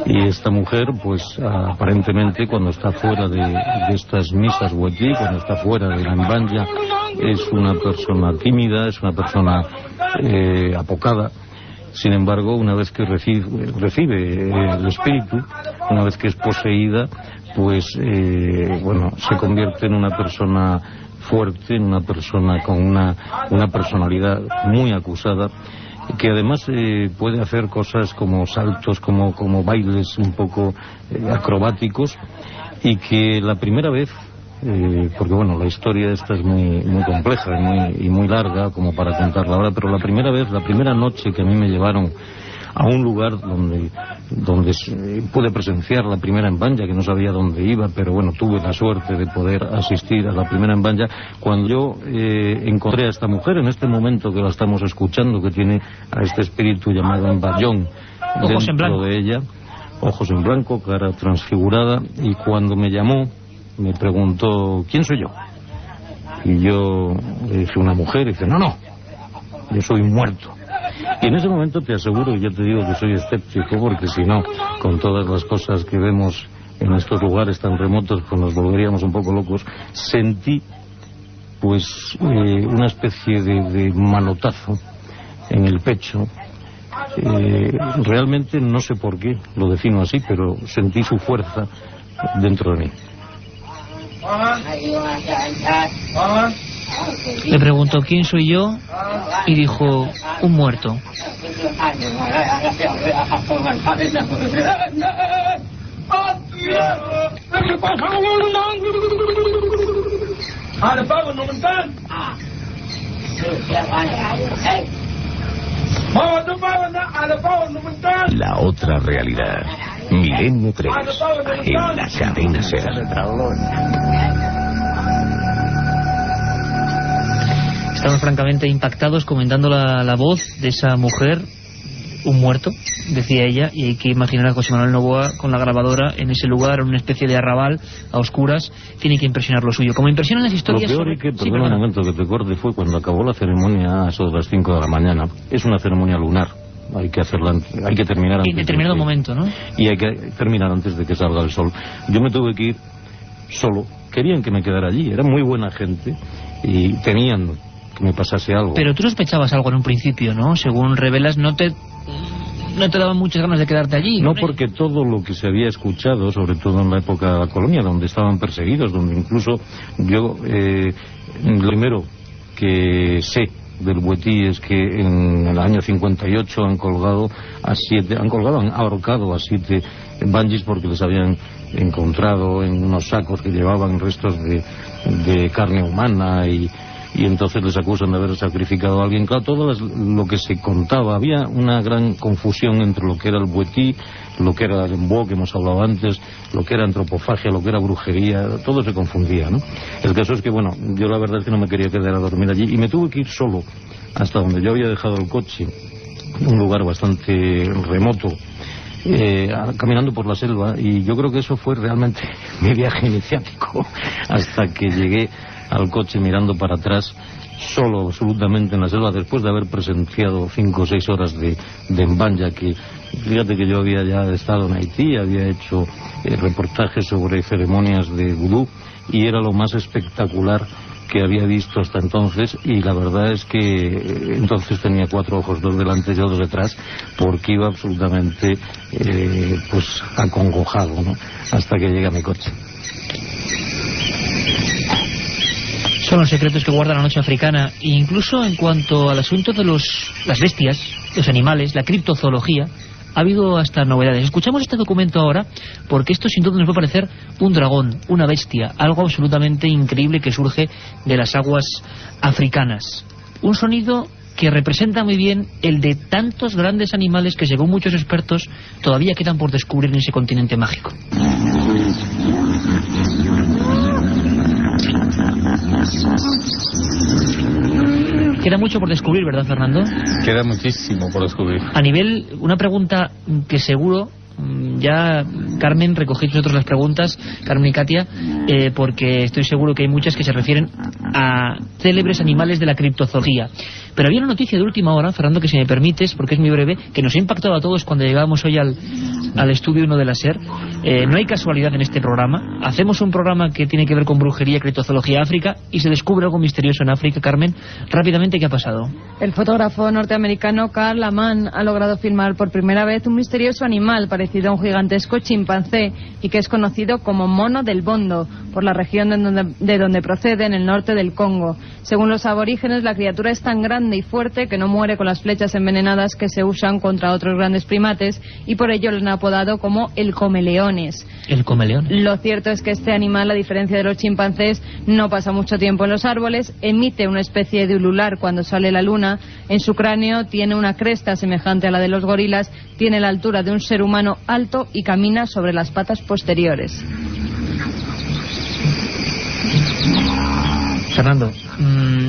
Y esta mujer, pues aparentemente cuando está fuera de estas misas Wetí, cuando está fuera de la Mbanya, es una persona tímida, es una persona apocada. Sin embargo, una vez que recibe el espíritu, una vez que es poseída, pues bueno, se convierte en una persona fuerte, en una persona con una personalidad muy acusada, que además puede hacer cosas como saltos, como bailes un poco acrobáticos, y que la primera vez, porque bueno, la historia esta es muy compleja y muy larga como para contarla ahora, pero la primera noche que a mí me llevaron a un lugar donde pude presenciar la primera Mbanya, que no sabía dónde iba, pero bueno, tuve la suerte de poder asistir a la primera Mbanya, cuando yo encontré a esta mujer, en este momento que la estamos escuchando, que tiene a este espíritu llamado Mbayón dentro de ella, ojos en blanco, cara transfigurada, y cuando me llamó, me preguntó, ¿quién soy yo? Y yo le dije, una mujer, y dice, no, yo soy un muerto. Y en ese momento te aseguro, y yo te digo que soy escéptico, porque si no, con todas las cosas que vemos en estos lugares tan remotos, pues nos volveríamos un poco locos, sentí pues una especie de manotazo en el pecho. Realmente no sé por qué lo defino así, pero sentí su fuerza dentro de mí. Le preguntó quién soy yo y dijo, un muerto. La otra realidad. Milenio 3 en la cadena SER. Estamos francamente impactados comentando la voz de esa mujer, un muerto, decía ella, y hay que imaginar a José Manuel Novoa con la grabadora en ese lugar, en una especie de arrabal, a oscuras, tiene que impresionar lo suyo. Como impresionan las historias... Lo peor es que, perdón un momento que te corte, fue cuando acabó la ceremonia a eso de las 5 de la mañana. Es una ceremonia lunar, hay que terminar antes. En determinado momento, ¿no? Y hay que terminar antes de que salga el sol. Yo me tuve que ir solo, querían que me quedara allí, era muy buena gente, y tenían que me pasase algo. Pero tú sospechabas algo en un principio, ¿no? Según revelas, no te daban muchas ganas de quedarte allí. No, porque todo lo que se había escuchado, sobre todo en la época de la colonia, donde estaban perseguidos, donde incluso yo, lo primero que sé del Wetí es que en el año 58 han ahorcado a 7 bangis porque les habían encontrado en unos sacos que llevaban restos de carne humana y entonces les acusan de haber sacrificado a alguien. Claro, todo lo que se contaba, había una gran confusión entre lo que era el Wetí, lo que era el Embo, que hemos hablado antes, lo que era antropofagia, lo que era brujería, todo se confundía, ¿no? El caso es que, bueno, yo la verdad es que no me quería quedar a dormir allí y me tuve que ir solo hasta donde yo había dejado el coche, un lugar bastante remoto, caminando por la selva, y yo creo que eso fue realmente mi viaje iniciático hasta que llegué al coche mirando para atrás, solo absolutamente en la selva, después de haber presenciado 5 o 6 horas de Mbanya, que fíjate que yo había ya estado en Haití, había hecho reportajes sobre ceremonias de vudú, y era lo más espectacular que había visto hasta entonces, y la verdad es que entonces tenía 4 ojos, 2 delante y 2 detrás, porque iba absolutamente pues acongojado, ¿no?, hasta que llegué a mi coche. Son los secretos que guarda la noche africana. E incluso en cuanto al asunto de las bestias, los animales, la criptozoología, ha habido hasta novedades. Escuchamos este documento ahora porque esto sin duda nos va a parecer un dragón, una bestia, algo absolutamente increíble que surge de las aguas africanas. Un sonido que representa muy bien el de tantos grandes animales que, según muchos expertos, todavía quedan por descubrir en ese continente mágico. Queda mucho por descubrir, ¿verdad, Fernando? Queda muchísimo por descubrir. A nivel, una pregunta que seguro, ya Carmen, recogéis vosotros las preguntas, Carmen y Katia, porque estoy seguro que hay muchas que se refieren a célebres animales de la criptozoología. Pero había una noticia de última hora, Fernando, que si me permites, porque es muy breve, que nos ha impactado a todos cuando llegábamos hoy al estudio 1 de la SER. No hay casualidad en este programa. Hacemos un programa que tiene que ver con brujería, criptozoología, África, y se descubre algo misterioso en África. Carmen, rápidamente, ¿qué ha pasado? El fotógrafo norteamericano Carl Laman ha logrado filmar por primera vez un misterioso animal parecido a un gigantesco chimpancé y que es conocido como mono del Bondo por la región de donde procede, en el norte del Congo. Según los aborígenes, la criatura es tan grande y fuerte que no muere con las flechas envenenadas que se usan contra otros grandes primates, y por ello lo han apodado como el comeleones. ¿El comeleón? Lo cierto es que este animal, a diferencia de los chimpancés, no pasa mucho tiempo en los árboles, emite una especie de ulular cuando sale la luna, en su cráneo tiene una cresta semejante a la de los gorilas, tiene la altura de un ser humano alto y camina sobre las patas posteriores. Fernando,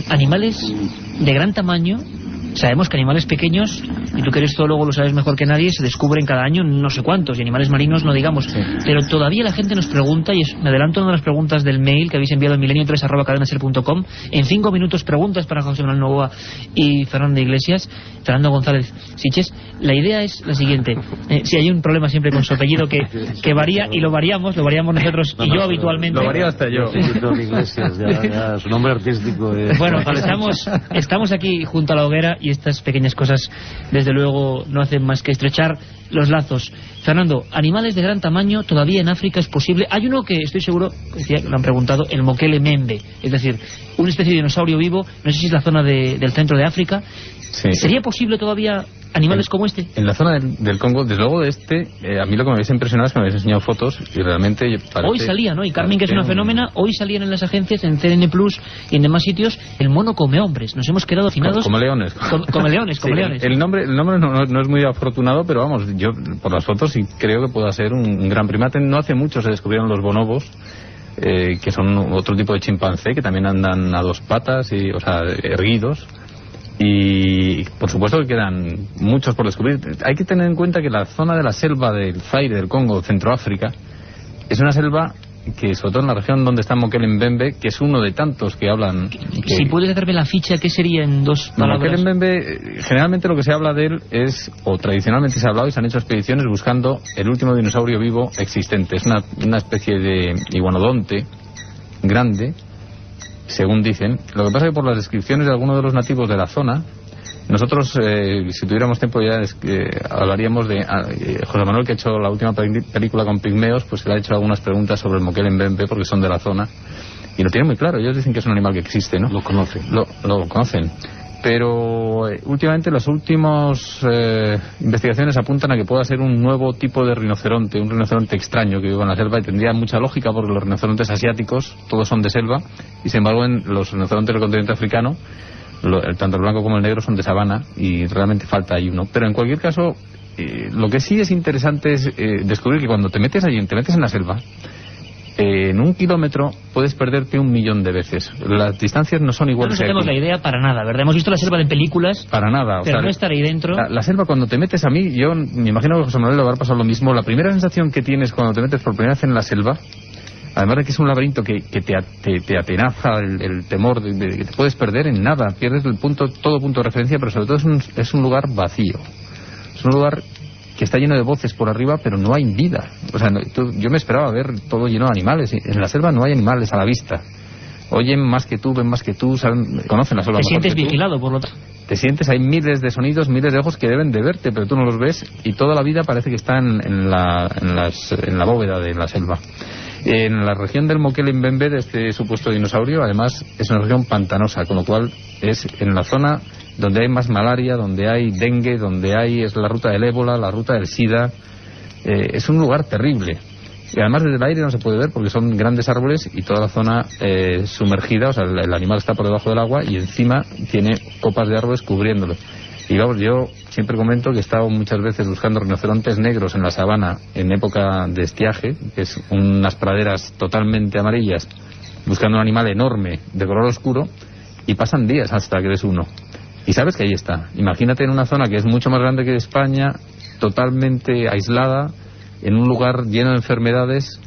animales de gran tamaño. Sabemos que animales pequeños, y tú que eres zoólogo lo sabes mejor que nadie, se descubren cada año no sé cuántos, y animales marinos no digamos. Sí. Pero todavía la gente nos pregunta, y me adelanto una de las preguntas del mail que habéis enviado en milenio3@cadenaser.com. En 5 minutos, preguntas para José Manuel Novoa y Fernando González Siches. La idea es la siguiente. Si hay un problema siempre con su apellido que varía, y lo variamos nosotros y yo habitualmente. Lo varía hasta yo. Iglesias, ya, su nombre artístico es... Bueno, estamos aquí junto a la hoguera, y estas pequeñas cosas, desde luego, no hacen más que estrechar los lazos. Fernando, animales de gran tamaño, todavía en África es posible. Hay uno que estoy seguro, decía, lo han preguntado, el Mokele Membe, es decir, una especie de dinosaurio vivo, no sé si es la zona del centro de África. Sí. ¿Sería posible todavía animales como este? En la zona del Congo, desde luego a mí lo que me habéis impresionado es que me habéis enseñado fotos y realmente parece... Hoy salía, ¿no? Y Carmen, que es una fenómena, hoy salían en las agencias, en CDN Plus y en demás sitios, el mono come hombres. Nos hemos quedado afinados... Como leones. Como leones. El nombre no es muy afortunado, pero vamos, yo por las fotos sí creo que pueda ser un gran primate. No hace mucho se descubrieron los bonobos, que son otro tipo de chimpancé, que también andan a 2 patas, erguidos. Y por supuesto que quedan muchos por descubrir. Hay que tener en cuenta que la zona de la selva del Zaire, del Congo, Centroáfrica, es una selva que, sobre todo en la región donde está Mokele Mbembe, que es uno de tantos que hablan... Si puedes hacerme la ficha, ¿qué sería en 2 palabras? Mokele Mbembe, generalmente lo que se habla de él es, o tradicionalmente se ha hablado y se han hecho expediciones buscando el último dinosaurio vivo existente. Es una especie de iguanodonte grande, según dicen. Lo que pasa es que por las descripciones de algunos de los nativos de la zona, nosotros, si tuviéramos tiempo ya hablaríamos de José Manuel, que ha hecho la última película con pigmeos, pues le ha hecho algunas preguntas sobre el Mokele Mbembe, porque son de la zona, y lo tienen muy claro. Ellos dicen que es un animal que existe, ¿no? Lo conocen. Lo conocen. Pero últimamente las últimas investigaciones apuntan a que pueda ser un nuevo tipo de rinoceronte, un rinoceronte extraño que vive en la selva, y tendría mucha lógica porque los rinocerontes asiáticos todos son de selva, y sin embargo en los rinocerontes del continente africano, tanto el blanco como el negro son de sabana, y realmente falta ahí uno. Pero en cualquier caso, lo que sí es interesante es descubrir que cuando te metes allí, te metes en la selva, en 1 kilómetro puedes perderte 1.000.000 de veces. Las distancias no son iguales. No nos hacemos la idea para nada, ¿verdad? Hemos visto la selva de películas. Para nada. Pero no estar ahí dentro. La selva, cuando te metes, a mí, yo me imagino que a José Manuel le va a pasar lo mismo. La primera sensación que tienes cuando te metes por primera vez en la selva, además de que es un laberinto que te atenaza el temor de que te puedes perder en nada, pierdes todo punto de referencia, pero sobre todo es un lugar vacío. Es un lugar que está lleno de voces por arriba, pero no hay vida. O sea, yo me esperaba ver todo lleno de animales. En la selva no hay animales a la vista. oyen más que tú, ven más que tú, saben, conocen la selva Te mejor sientes que tú. vigilado, por lo tanto. Te sientes, hay miles de sonidos, miles de ojos que deben de verte, pero tú no los ves, y toda la vida parece que está en la bóveda de la selva. En la región del Mokele-Mbembe, de este supuesto dinosaurio, además es una región pantanosa, con lo cual es en la zona donde hay más malaria, donde hay dengue, es la ruta del ébola, la ruta del SIDA. Es un lugar terrible. Y además desde el aire no se puede ver porque son grandes árboles y toda la zona sumergida, o sea, el animal está por debajo del agua y encima tiene copas de árboles cubriéndolo. Y vamos, yo siempre comento que he estado muchas veces buscando rinocerontes negros en la sabana en época de estiaje, que es unas praderas totalmente amarillas, buscando un animal enorme de color oscuro, y pasan días hasta que ves uno. Y sabes que ahí está. Imagínate en una zona que es mucho más grande que España, totalmente aislada, en un lugar lleno de enfermedades,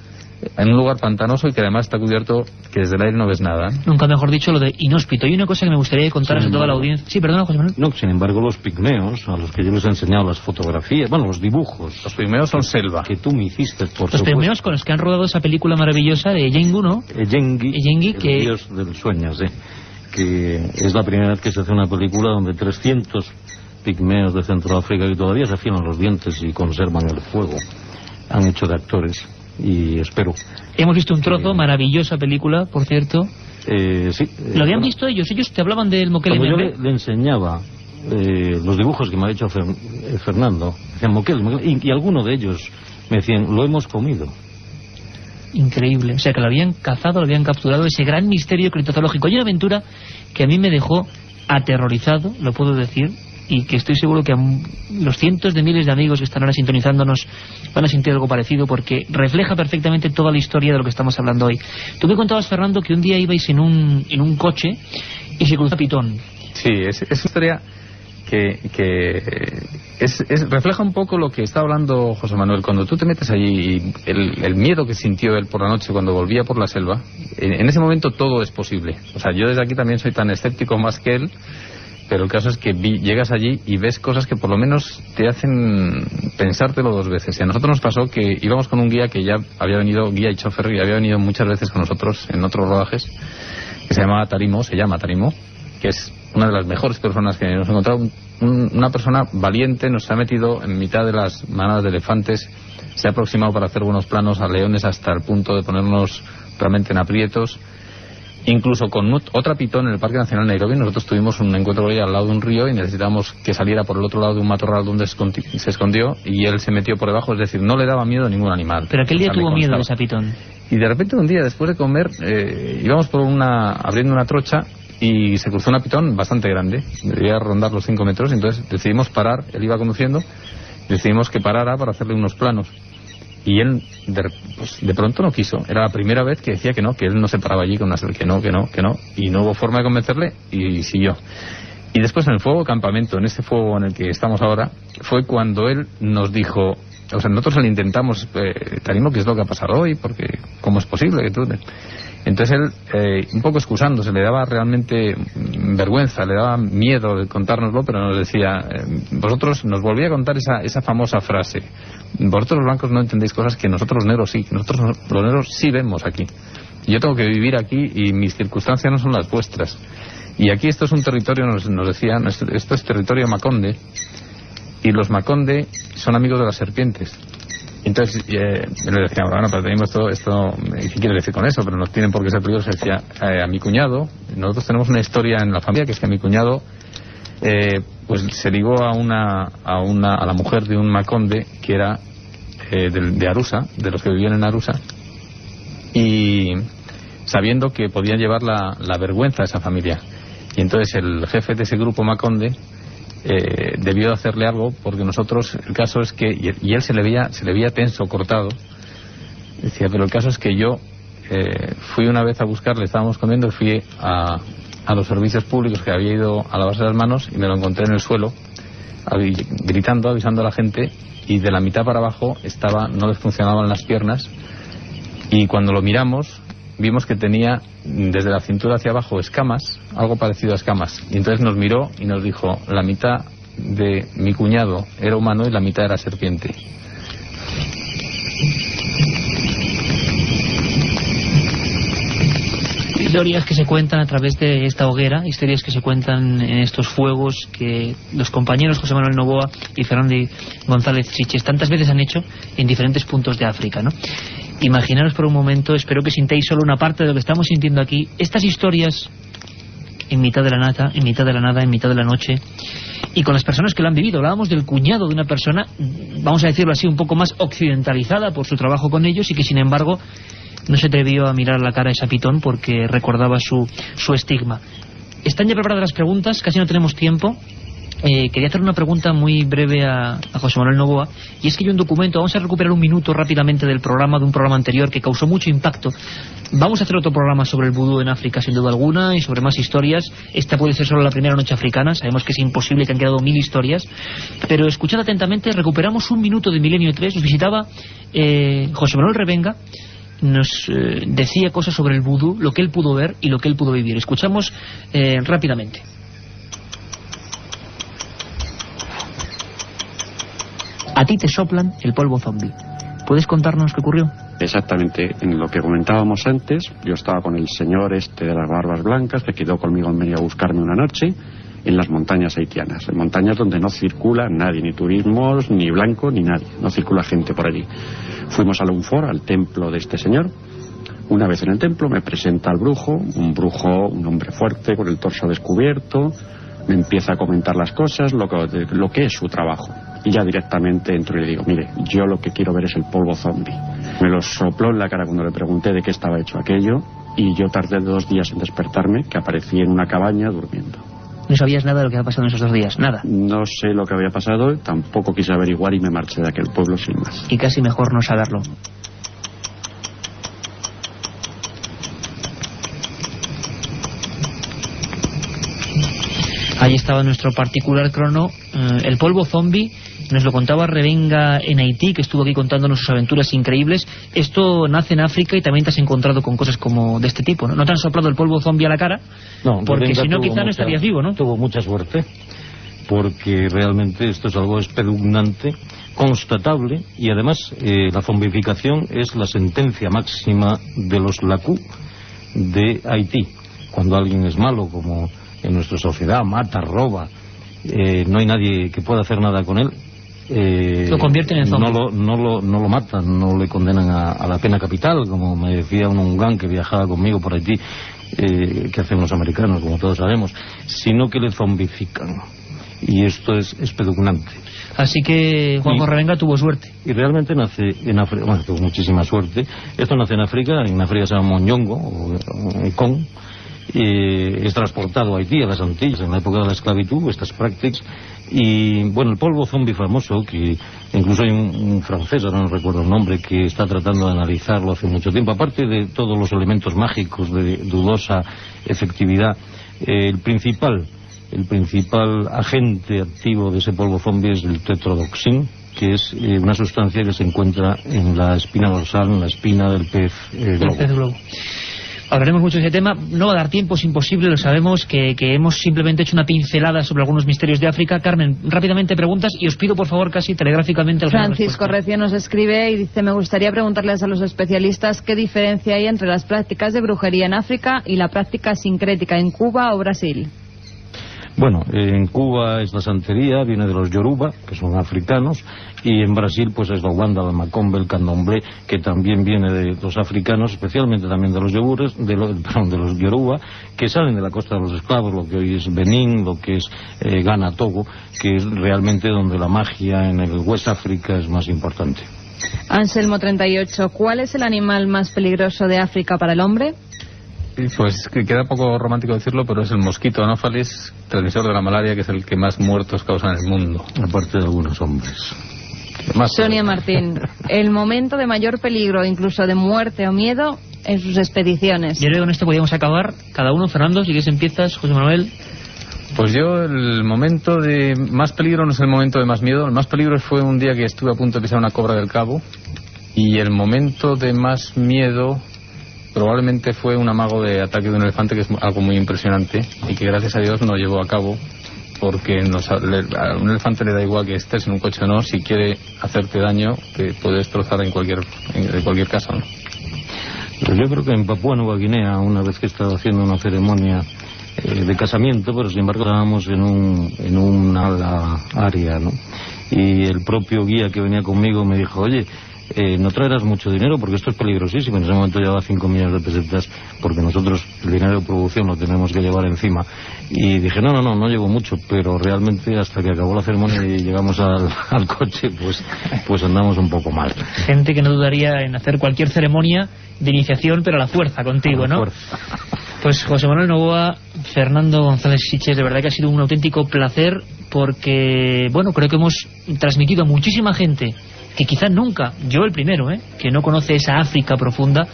en un lugar pantanoso y que además está cubierto, que desde el aire no ves nada. Nunca mejor dicho, lo de inhóspito. Y una cosa que me gustaría contaras a toda la audiencia. Sí, perdona, José Manuel. No, sin embargo, los pigmeos, a los que yo les he enseñado las fotografías, bueno, los dibujos. Los pigmeos son selva. Que tú me hiciste, por Los supuesto. pigmeos con los que han rodado esa película maravillosa de Yengu, ¿no? Eyengi, el que... dios del sueño, sí. Que es la primera vez que se hace una película donde 300 pigmeos de Centroáfrica, que todavía se afilan los dientes y conservan el fuego, han hecho de actores, y espero... Hemos visto un trozo, maravillosa película, por cierto. Sí. ¿Lo habían visto ellos? Ellos te hablaban del Cuando Mokele-Mbembe. yo le enseñaba los dibujos que me ha hecho Fernando, decían Mokele, y alguno de ellos me decían, lo hemos comido. Increíble. O sea, que lo habían cazado, lo habían capturado, ese gran misterio criptozoológico. Y una aventura que a mí me dejó aterrorizado, lo puedo decir, y que estoy seguro que a los cientos de miles de amigos que están ahora sintonizándonos van a sentir algo parecido, porque refleja perfectamente toda la historia de lo que estamos hablando hoy. Tú me contabas, Fernando, que un día ibais en un coche y se cruzó un pitón. Sí, es una historia que refleja un poco lo que está hablando José Manuel. Cuando tú te metes allí y el miedo que sintió él por la noche cuando volvía por la selva, en ese momento todo es posible. O sea, yo desde aquí también soy tan escéptico más que él, pero el caso es que llegas allí y ves cosas que por lo menos te hacen pensártelo dos veces. Y a nosotros nos pasó que íbamos con un guía que ya había venido, guía y chofer, y había venido muchas veces con nosotros en otros rodajes, que se llama Tarimo, que es una de las mejores personas que nos hemos encontrado. Una persona valiente, nos ha metido en mitad de las manadas de elefantes, se ha aproximado para hacer buenos planos a leones hasta el punto de ponernos realmente en aprietos. Incluso con otra pitón en el Parque Nacional de Nairobi, nosotros tuvimos un encuentro con ella al lado de un río y necesitábamos que saliera por el otro lado de un matorral donde se escondió, y él se metió por debajo, es decir, no le daba miedo a ningún animal. Pero aquel día tuvo miedo de esa pitón. Y de repente un día, después de comer, íbamos por abriendo una trocha y se cruzó una pitón bastante grande, debía rondar los 5 metros, entonces decidimos parar, él iba conduciendo, decidimos que parara para hacerle unos planos. Y él de pronto no quiso. Era la primera vez que decía que él no se paraba allí con una que no, y no hubo forma de convencerle y siguió. Y después en el fuego campamento, en este fuego en el que estamos ahora, fue cuando él nos dijo, o sea, nosotros le intentamos, Tarimo, ¿qué es lo que ha pasado hoy? Porque ¿cómo es posible que tú...? Entonces él, un poco excusándose, le daba realmente vergüenza, le daba miedo de contárnoslo, pero nos decía, vosotros, nos volvía a contar esa famosa frase, vosotros los blancos no entendéis cosas que nosotros los negros sí, que nosotros los negros sí vemos aquí. Yo tengo que vivir aquí y mis circunstancias no son las vuestras. Y aquí esto es un territorio, nos decía, esto es territorio Makonde, y los Makonde son amigos de las serpientes. Entonces le decía, bueno, pero tenemos esto, ¿qué quiere decir con eso? Pero no tienen por qué ser peligrosos. Decía, a mi cuñado, nosotros tenemos una historia en la familia, que es que a mi cuñado pues se ligó a la mujer de un Makonde que era de Arusa, de los que vivían en Arusa, y sabiendo que podían llevar la vergüenza a esa familia. Y entonces el jefe de ese grupo Makonde debió hacerle algo, porque nosotros, el caso es que, y él se le veía tenso, cortado, decía, pero el caso es que yo fui una vez a buscarle, estábamos comiendo, y fui a los servicios públicos, que había ido a lavarse las manos, y me lo encontré en el suelo, gritando, avisando a la gente, y de la mitad para abajo no le funcionaban las piernas, y cuando lo miramos vimos que tenía desde la cintura hacia abajo escamas, algo parecido a escamas, y entonces nos miró y nos dijo, la mitad de mi cuñado era humano y la mitad era serpiente. Historias que se cuentan a través de esta hoguera, historias que se cuentan en estos fuegos que los compañeros José Manuel Novoa y Fernando González Siches tantas veces han hecho en diferentes puntos de África, ¿no? Imaginaros por un momento, espero que sintáis solo una parte de lo que estamos sintiendo aquí, estas historias en mitad de la nada, en mitad de la nada, en mitad de la noche, y con las personas que lo han vivido. Hablábamos del cuñado de una persona, vamos a decirlo así, un poco más occidentalizada por su trabajo con ellos, y que sin embargo no se atrevió a mirar la cara a esa pitón porque recordaba su estigma. Están ya preparadas las preguntas, casi no tenemos tiempo. Quería hacer una pregunta muy breve a José Manuel Novoa, y es que hay un documento, vamos a recuperar un minuto rápidamente del programa, de un programa anterior que causó mucho impacto. Vamos a hacer otro programa sobre el vudú en África sin duda alguna, y sobre más historias. Esta puede ser solo la primera noche africana, sabemos que es imposible, que han quedado 1000 historias, pero escuchad atentamente, recuperamos un minuto de Milenio 3, nos visitaba José Manuel Revenga, nos decía cosas sobre el vudú, lo que él pudo ver y lo que él pudo vivir. Escuchamos rápidamente. A ti te soplan el polvo zombie. ¿Puedes contarnos qué ocurrió? Exactamente, en lo que comentábamos antes, yo estaba con el señor este de las barbas blancas, que quedó conmigo en medio a buscarme una noche, en las montañas haitianas, en montañas donde no circula nadie, ni turismos, ni blanco, ni nadie, no circula gente por allí. Fuimos a Lunfor, al templo de este señor. Una vez en el templo me presenta al brujo, un hombre fuerte, con el torso descubierto, me empieza a comentar las cosas, lo que es su trabajo. Y ya directamente entro y le digo, mire, yo lo que quiero ver es el polvo zombie. Me lo sopló en la cara cuando le pregunté de qué estaba hecho aquello, y yo tardé 2 días en despertarme, que aparecí en una cabaña durmiendo. ¿No sabías nada de lo que había pasado en esos 2 días? Nada. No sé lo que había pasado, tampoco quise averiguar y me marché de aquel pueblo sin más. Y casi mejor no saberlo. Ahí estaba nuestro particular crono. El polvo zombie, nos lo contaba Revenga en Haití, que estuvo aquí contándonos sus aventuras increíbles. Esto nace en África y también te has encontrado con cosas como de este tipo, ¿no? ¿No te han soplado el polvo zombie a la cara? No, porque si no quizá no estarías vivo, ¿no? Tuvo mucha suerte, porque realmente esto es algo espeluznante, constatable, y además la zombificación es la sentencia máxima de los lacú de Haití. Cuando alguien es malo, como en nuestra sociedad, mata, roba, no hay nadie que pueda hacer nada con él, lo convierten en zombie. No lo matan, no le condenan a la pena capital, como me decía un hungán que viajaba conmigo por Haití, que hacen los americanos, como todos sabemos, sino que le zombifican. Y esto es espeluznante. Así que Juanjo Revenga tuvo suerte. Y realmente nace en África, bueno, tuvo muchísima suerte. Esto nace en África se llama Monyongo, o Ekong. Es transportado a Haití, a las Antillas, en la época de la esclavitud, estas prácticas. Y bueno, el polvo zombie famoso, que incluso hay un francés, ahora no recuerdo el nombre, que está tratando de analizarlo hace mucho tiempo, aparte de todos los elementos mágicos de dudosa efectividad, el principal agente activo de ese polvo zombie es el tetrodotoxin, que es una sustancia que se encuentra en la espina dorsal, en la espina del pez globo. Hablaremos mucho de ese tema, no va a dar tiempo, es imposible, lo sabemos, que hemos simplemente hecho una pincelada sobre algunos misterios de África. Carmen, rápidamente preguntas, y os pido por favor casi telegráficamente alguna Francisco Recio nos escribe y dice: me gustaría preguntarles a los especialistas qué diferencia hay entre las prácticas de brujería en África y la práctica sincrética en Cuba o Brasil. Bueno, en Cuba es la santería, viene de los Yoruba, que son africanos, y en Brasil pues es la Wanda, el Macombe, el Candomblé, que también viene de los africanos, especialmente también de los Yoruba, que salen de la costa de los esclavos, lo que hoy es Benín, lo que es Ghana, Togo, que es realmente donde la magia en el West África es más importante. Anselmo 38, ¿cuál es el animal más peligroso de África para el hombre? Pues que queda poco romántico decirlo, pero es el mosquito anófalis, transmisor de la malaria, que es el que más muertos causa en el mundo. Aparte de algunos hombres. Sonia Martín, el momento de mayor peligro, incluso de muerte o miedo, en sus expediciones. Yo creo que con esto podríamos acabar. Cada uno, Fernando, si quieres empiezas, José Manuel. Pues yo, el momento de más peligro no es el momento de más miedo. El más peligro fue un día que estuve a punto de pisar una cobra del Cabo. Y el momento de más miedo probablemente fue un amago de ataque de un elefante, que es algo muy impresionante y que gracias a Dios no llevó a cabo, porque a un elefante le da igual que estés en un coche o no, si quiere hacerte daño te puede destrozar en cualquier caso, ¿no? Pues yo creo que en Papúa Nueva Guinea, una vez que estaba haciendo una ceremonia de casamiento, pero sin embargo estábamos en una área, ¿no? Y el propio guía que venía conmigo me dijo, oye, no traerás mucho dinero porque esto es peligrosísimo. En ese momento llevaba 5 millones de pesetas porque nosotros el dinero de producción lo tenemos que llevar encima. Y dije, no llevo mucho, pero realmente hasta que acabó la ceremonia y llegamos al coche, pues andamos un poco mal. Gente que no dudaría en hacer cualquier ceremonia de iniciación, pero a la fuerza contigo, ¿no? Pues José Manuel Novoa, Fernando González Siches, de verdad que ha sido un auténtico placer porque, bueno, creo que hemos transmitido a muchísima gente que quizás nunca, yo el primero, que no conoce esa África profunda,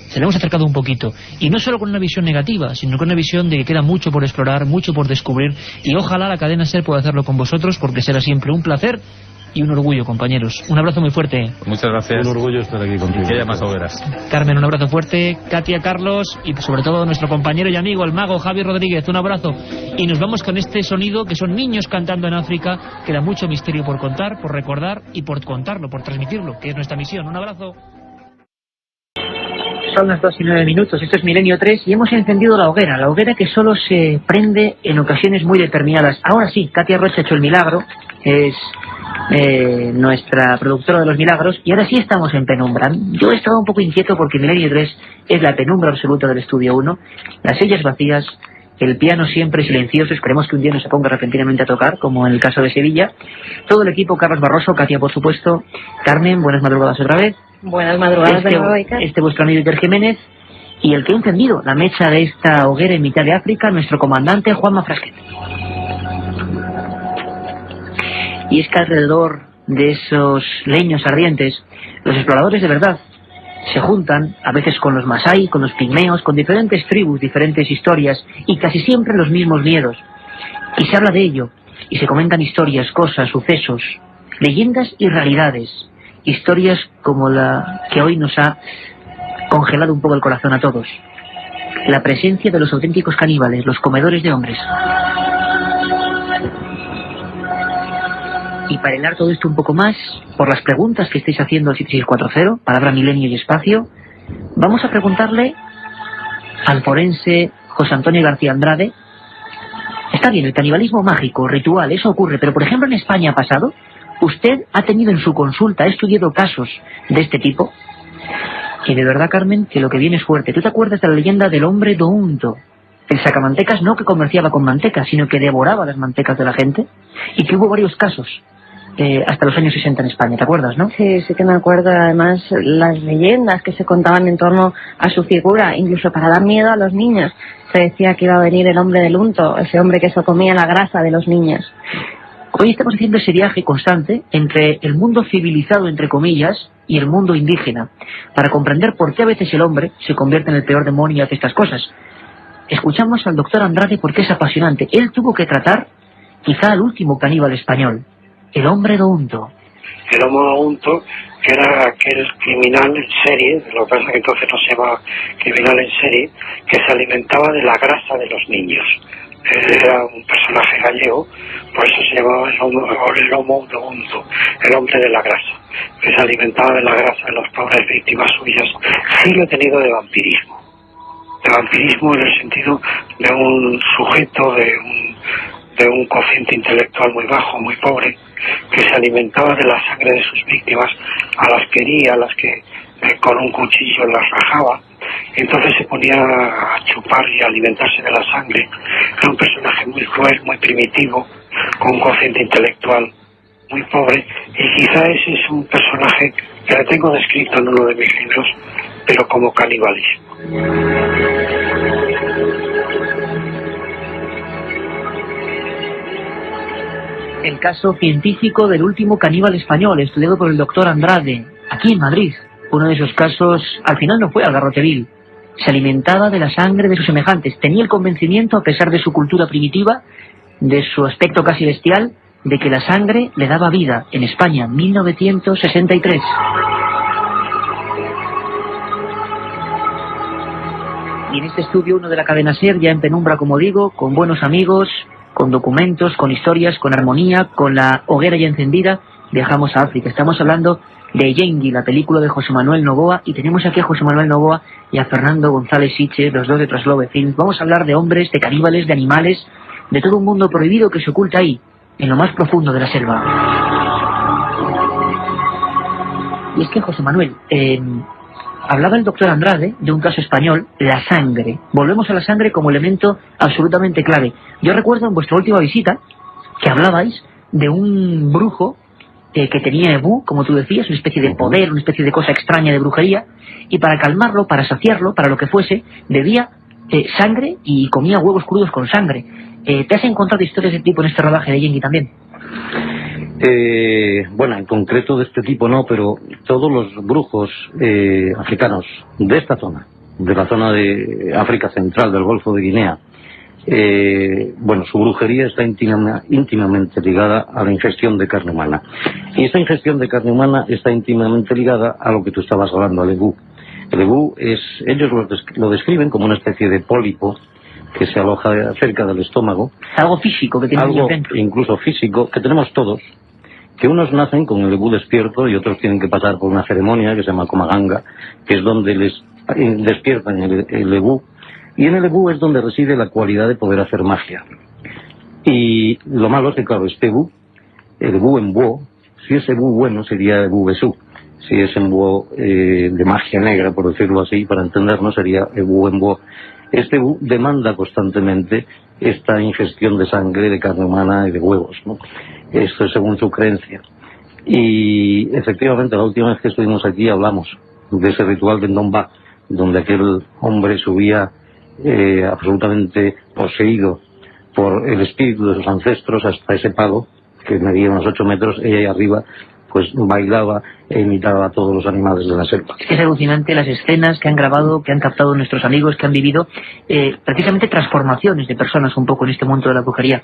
se le hemos acercado un poquito. Y no solo con una visión negativa, sino con una visión de que queda mucho por explorar, mucho por descubrir, y ojalá la cadena SER pueda hacerlo con vosotros, porque será siempre un placer y un orgullo, compañeros. Un abrazo muy fuerte. Muchas gracias. Un orgullo estar aquí contigo. Que haya más hogueras. Carmen, un abrazo fuerte. Katia, Carlos y sobre todo nuestro compañero y amigo, el mago Javier Rodríguez, un abrazo. Y nos vamos con este sonido que son niños cantando en África. Queda mucho misterio por contar, por recordar y por contarlo, por transmitirlo, que es nuestra misión. Un abrazo. Son las 2:09. Esto es Milenio 3 y hemos encendido la hoguera que solo se prende en ocasiones muy determinadas. Ahora sí, Katia Rocha ha hecho el milagro, es nuestra productora de los milagros, y ahora sí estamos en penumbra. Yo he estado un poco inquieto porque Milenio 3 es la penumbra absoluta del estudio 1, las sillas vacías, el piano siempre silencioso, esperemos que un día no se ponga repentinamente a tocar, como en el caso de Sevilla. Todo el equipo, Carlos Barroso, Katia por supuesto, Carmen, buenas madrugadas otra vez. Buenas madrugadas de nuevo, Iker. Este vuestro amigo Iker Jiménez, y el que ha encendido la mecha de esta hoguera en mitad de África, nuestro comandante Juanma Frasquet. Y es que alrededor de esos leños ardientes, los exploradores de verdad se juntan, a veces con los masái, con los pigmeos, con diferentes tribus, diferentes historias, y casi siempre los mismos miedos. Y se habla de ello, y se comentan historias, cosas, sucesos, leyendas y realidades. Historias como la que hoy nos ha congelado un poco el corazón a todos. La presencia de los auténticos caníbales, los comedores de hombres. Y para hilar todo esto un poco más, por las preguntas que estáis haciendo al 7640, palabra milenio y espacio, vamos a preguntarle al forense José Antonio García Andrade. Está bien, el canibalismo mágico, ritual, eso ocurre, pero por ejemplo en España ha pasado. ¿Usted ha tenido en su consulta, ha estudiado casos de este tipo? Y de verdad, Carmen, que lo que viene es fuerte. ¿Tú te acuerdas de la leyenda del hombre Dounto? El sacamantecas no que comerciaba con manteca, sino que devoraba las mantecas de la gente. Y que hubo varios casos hasta los años 60 en España, ¿te acuerdas, no? Sí, sí que me acuerdo. Además, las leyendas que se contaban en torno a su figura, incluso para dar miedo a los niños. Se decía que iba a venir el hombre del unto, ese hombre que se comía la grasa de los niños. Hoy estamos haciendo ese viaje constante entre el mundo civilizado, entre comillas, y el mundo indígena, para comprender por qué a veces el hombre se convierte en el peor demonio y hace estas cosas. Escuchamos al doctor Andrade porque es apasionante. Él tuvo que tratar quizá al último caníbal español, el hombre Dounto. El hombre Dounto, que era aquel criminal en serie, lo que pasa es que entonces no se llama criminal en serie, que se alimentaba de la grasa de los niños. Él era un personaje gallego, por eso se llamaba el homo Dounto, el hombre de la grasa, que se alimentaba de la grasa de las pobres víctimas suyas. Sí lo he tenido de vampirismo en el sentido de un sujeto de un cociente intelectual muy bajo, muy pobre, que se alimentaba de la sangre de sus víctimas, a las que hería, a las que con un cuchillo las rajaba. Entonces se ponía a chupar y a alimentarse de la sangre. Era un personaje muy cruel, muy primitivo, con un cociente intelectual muy pobre, y quizá ese es un personaje que le tengo descrito en uno de mis libros, pero como canibalismo. El caso científico del último caníbal español, estudiado por el doctor Andrade, aquí en Madrid. Uno de esos casos, al final no fue al garrotevil. Se alimentaba de la sangre de sus semejantes. Tenía el convencimiento, a pesar de su cultura primitiva, de su aspecto casi bestial, de que la sangre le daba vida. En España, 1963. Y en este estudio, uno de la cadena SER, ya en penumbra, como digo, con buenos amigos, con documentos, con historias, con armonía, con la hoguera ya encendida, viajamos a África. Estamos hablando de Yengui, la película de José Manuel Novoa, y tenemos aquí a José Manuel Novoa y a Fernando González Sitges, los dos de Traslove Films. Vamos a hablar de hombres, de caníbales, de animales, de todo un mundo prohibido que se oculta ahí, en lo más profundo de la selva. Y es que, José Manuel, hablaba el doctor Andrade de un caso español, la sangre. Volvemos a la sangre como elemento absolutamente clave. Yo recuerdo en vuestra última visita que hablabais de un brujo que tenía ebú, como tú decías, una especie de poder, una especie de cosa extraña de brujería, y para calmarlo, para saciarlo, para lo que fuese, bebía sangre y comía huevos crudos con sangre. ¿Te has encontrado historias de tipo en este rodaje de Yengui también? Bueno, en concreto de este tipo no, pero todos los brujos africanos de esta zona, de la zona de África Central, del Golfo de Guinea, bueno, su brujería está íntimamente ligada a la ingestión de carne humana. Y esta ingestión de carne humana está íntimamente ligada a lo que tú estabas hablando, al ebú. El ebú ellos lo describen como una especie de pólipo que se aloja cerca del estómago. Algo físico que tenemos algo dentro. Incluso físico, que tenemos todos, que unos nacen con el ebú despierto y otros tienen que pasar por una ceremonia que se llama Komaganga, que es donde les despiertan el ebú. Y en el ebú es donde reside la cualidad de poder hacer magia. Y lo malo es que, claro, este ebú, el ebú en búho, si es ebú bueno sería ebú besú. Si es en búho de magia negra, por decirlo así, para entendernos, sería ebú en búho. Este ebú demanda constantemente esta ingestión de sangre, de carne humana y de huevos, ¿no? Esto es según su creencia. Y efectivamente, la última vez que estuvimos aquí hablamos de ese ritual de Ndomba, donde aquel hombre subía absolutamente poseído por el espíritu de sus ancestros hasta ese palo que medía unos 8 metros, y ahí arriba pues bailaba e imitaba a todos los animales de la selva. Es alucinante las escenas que han grabado, que han captado nuestros amigos, que han vivido precisamente transformaciones de personas un poco en este mundo de la brujería.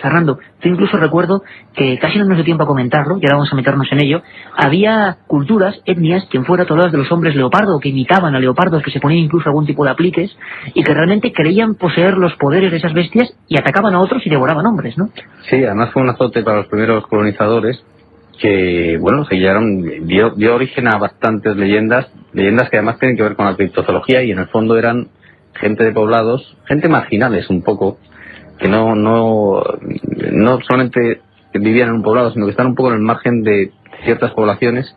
Fernando, yo incluso recuerdo que casi no nos dio tiempo a comentarlo, y ahora vamos a meternos en ello. Había culturas, etnias, quien fuera todas de los hombres leopardo, que imitaban a leopardos, que se ponían incluso algún tipo de apliques, y que realmente creían poseer los poderes de esas bestias y atacaban a otros y devoraban hombres, ¿no? Sí, además fue un azote para los primeros colonizadores, que, bueno, dio origen a bastantes leyendas que además tienen que ver con la criptozoología, y en el fondo eran gente de poblados, gente marginales un poco, que no solamente vivían en un poblado, sino que están un poco en el margen de ciertas poblaciones,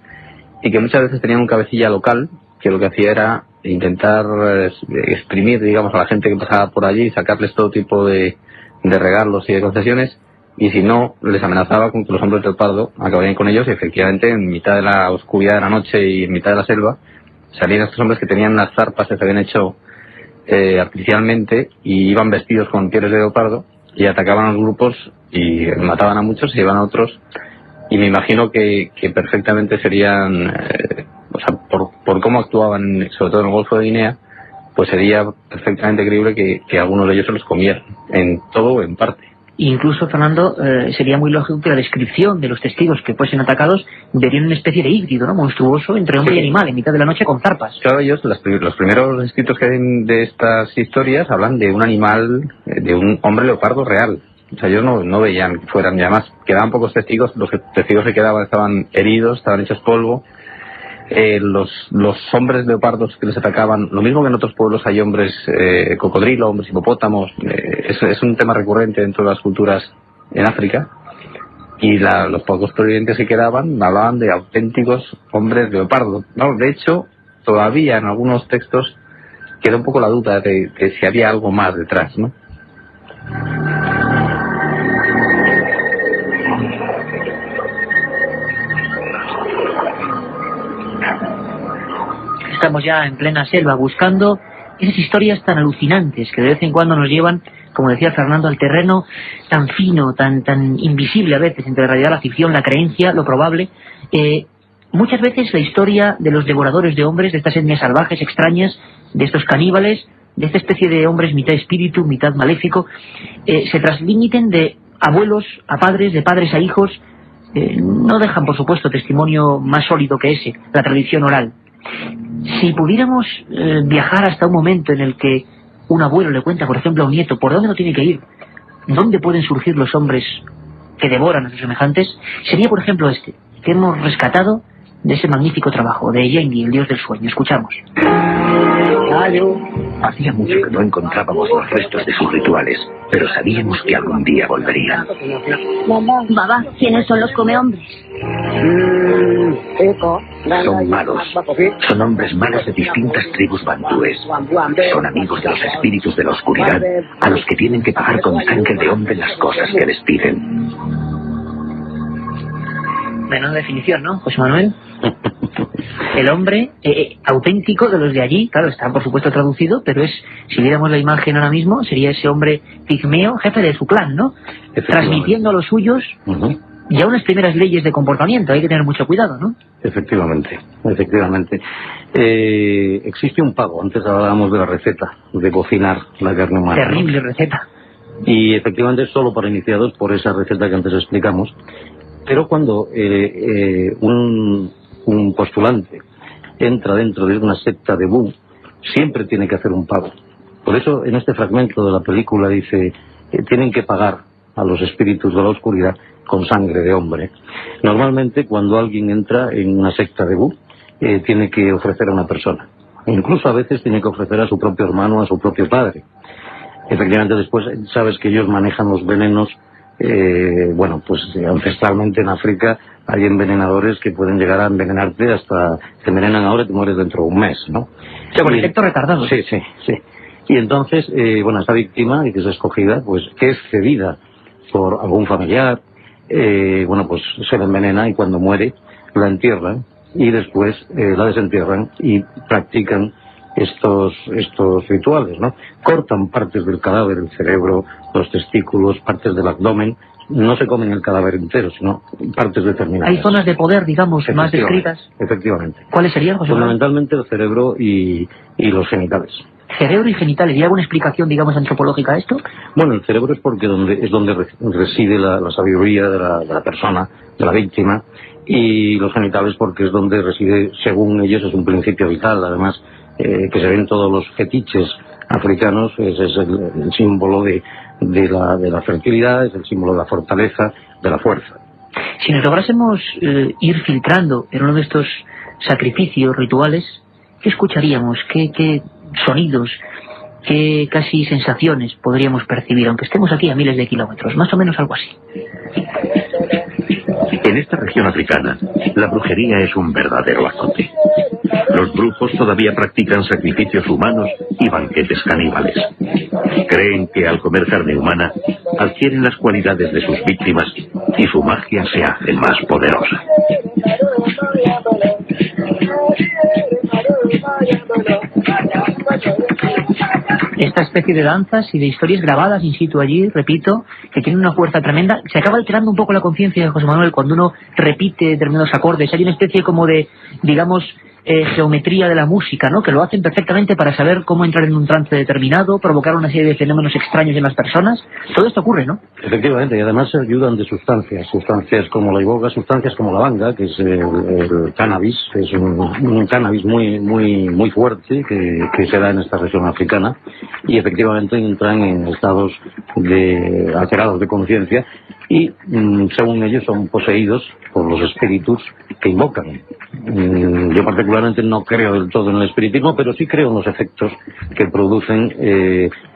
y que muchas veces tenían un cabecilla local que lo que hacía era intentar exprimir, digamos, a la gente que pasaba por allí y sacarles todo tipo de regalos y de concesiones. Y si no, les amenazaba con que los hombres leopardo acabarían con ellos, y efectivamente en mitad de la oscuridad de la noche y en mitad de la selva salían estos hombres que tenían unas zarpas que se habían hecho artificialmente y iban vestidos con pieles de leopardo y atacaban a los grupos y mataban a muchos y llevaban a otros. Y me imagino que perfectamente serían, o sea, por cómo actuaban, sobre todo en el Golfo de Guinea, pues sería perfectamente creíble que algunos de ellos se los comieran, en todo o en parte. Incluso, Fernando, sería muy lógico que la descripción de los testigos que fuesen atacados verían una especie de híbrido, ¿no?, monstruoso entre hombre y animal, en mitad de la noche con zarpas. Claro, ellos, los primeros escritos que hay de estas historias hablan de un animal, de un hombre leopardo real. O sea, ellos no veían que fueran, y además quedaban pocos testigos, los testigos que quedaban estaban heridos, estaban hechos polvo. Los hombres leopardos que les atacaban, lo mismo que en otros pueblos hay hombres cocodrilo, hombres hipopótamos, es un tema recurrente dentro de las culturas en África, y los pocos sobrevivientes que quedaban hablaban de auténticos hombres leopardo, ¿no? De hecho, todavía en algunos textos queda un poco la duda de si había algo más detrás, ¿no? Estamos ya en plena selva buscando esas historias tan alucinantes que de vez en cuando nos llevan, como decía Fernando, al terreno tan fino, tan invisible a veces, entre la realidad, la ficción, la creencia, lo probable. Muchas veces la historia de los devoradores de hombres, de estas etnias salvajes, extrañas, de estos caníbales, de esta especie de hombres mitad espíritu, mitad maléfico, se transmiten de abuelos a padres, de padres a hijos. No dejan, por supuesto, testimonio más sólido que ese, la tradición oral. Si pudiéramos viajar hasta un momento en el que un abuelo le cuenta, por ejemplo, a un nieto por dónde no tiene que ir, dónde pueden surgir los hombres que devoran a sus semejantes, sería, por ejemplo, este, que hemos rescatado de ese magnífico trabajo de Yengi, el dios del sueño. Escuchamos. Hacía mucho que no encontrábamos los restos de sus rituales, pero sabíamos que algún día volverían. Baba, ¿quiénes son los comehombres? Son malos. Son hombres malos de distintas tribus bantúes. Son amigos de los espíritus de la oscuridad, a los que tienen que pagar con sangre de hombre las cosas que les piden. Menuda definición, ¿no, José Manuel? El hombre auténtico de los de allí, claro, está por supuesto traducido, pero es, si viéramos la imagen ahora mismo, sería ese hombre pigmeo, jefe de su clan, ¿no? Transmitiendo a los suyos ya unas primeras leyes de comportamiento. Hay que tener mucho cuidado, ¿no? Efectivamente. Existe un pago. Antes hablábamos de la receta de cocinar la carne humana. Terrible receta. Y efectivamente es solo para iniciados por esa receta que antes explicamos. Pero cuando un postulante entra dentro de una secta de vudú, siempre tiene que hacer un pago. Por eso en este fragmento de la película dice, tienen que pagar a los espíritus de la oscuridad con sangre de hombre. Normalmente cuando alguien entra en una secta de vudú, tiene que ofrecer a una persona. Incluso a veces tiene que ofrecer a su propio hermano, a su propio padre. Efectivamente después sabes que ellos manejan los venenos. Pues ancestralmente en África hay envenenadores que pueden llegar a envenenarte hasta te envenenan ahora y te mueres dentro de un mes, ¿no? O sea, con efecto retardado. Sí. Y entonces, esta víctima que es escogida, pues que es cedida por algún familiar, se le envenena y cuando muere la entierran y después la desentierran y practican estos rituales, ¿no? Cortan partes del cadáver, el cerebro, los testículos, partes del abdomen. No se comen el cadáver entero, sino partes determinadas. Hay zonas de poder, digamos, más descritas. Efectivamente. ¿Cuáles serían, José Manuel? Fundamentalmente el cerebro y los genitales. ¿Cerebro y genitales? ¿Y alguna explicación, digamos, antropológica a esto? Bueno, el cerebro es porque es donde reside la sabiduría de la persona, de la víctima, y los genitales porque es donde reside, según ellos, es un principio vital, además, que se ven todos los fetiches africanos, ese es el símbolo de la fertilidad, es el símbolo de la fortaleza, de la fuerza. Si nos lográsemos ir filtrando en uno de estos sacrificios rituales, ¿qué escucharíamos? ¿Qué sonidos? ¿Qué casi sensaciones podríamos percibir, aunque estemos aquí a miles de kilómetros? Más o menos algo así. En esta región africana, la brujería es un verdadero azote. Los brujos todavía practican sacrificios humanos y banquetes caníbales. Creen que al comer carne humana adquieren las cualidades de sus víctimas y su magia se hace más poderosa. Esta especie de danzas y de historias grabadas in situ allí, repito, que tienen una fuerza tremenda. Se acaba alterando un poco la conciencia de José Manuel cuando uno repite determinados acordes. Hay una especie como de, digamos, geometría de la música, ¿no? Que lo hacen perfectamente para saber cómo entrar en un trance determinado, provocar una serie de fenómenos extraños en las personas. Todo esto ocurre, ¿no? Efectivamente, y además se ayudan de sustancias como la iboga, sustancias como la banga, que es el cannabis, que es un cannabis muy fuerte que se da en esta región africana, y efectivamente entran en estados alterados de conciencia y, según ellos, son poseídos por los espíritus que invocan. Yo particularmente no creo del todo en el espiritismo, pero sí creo en los efectos que producen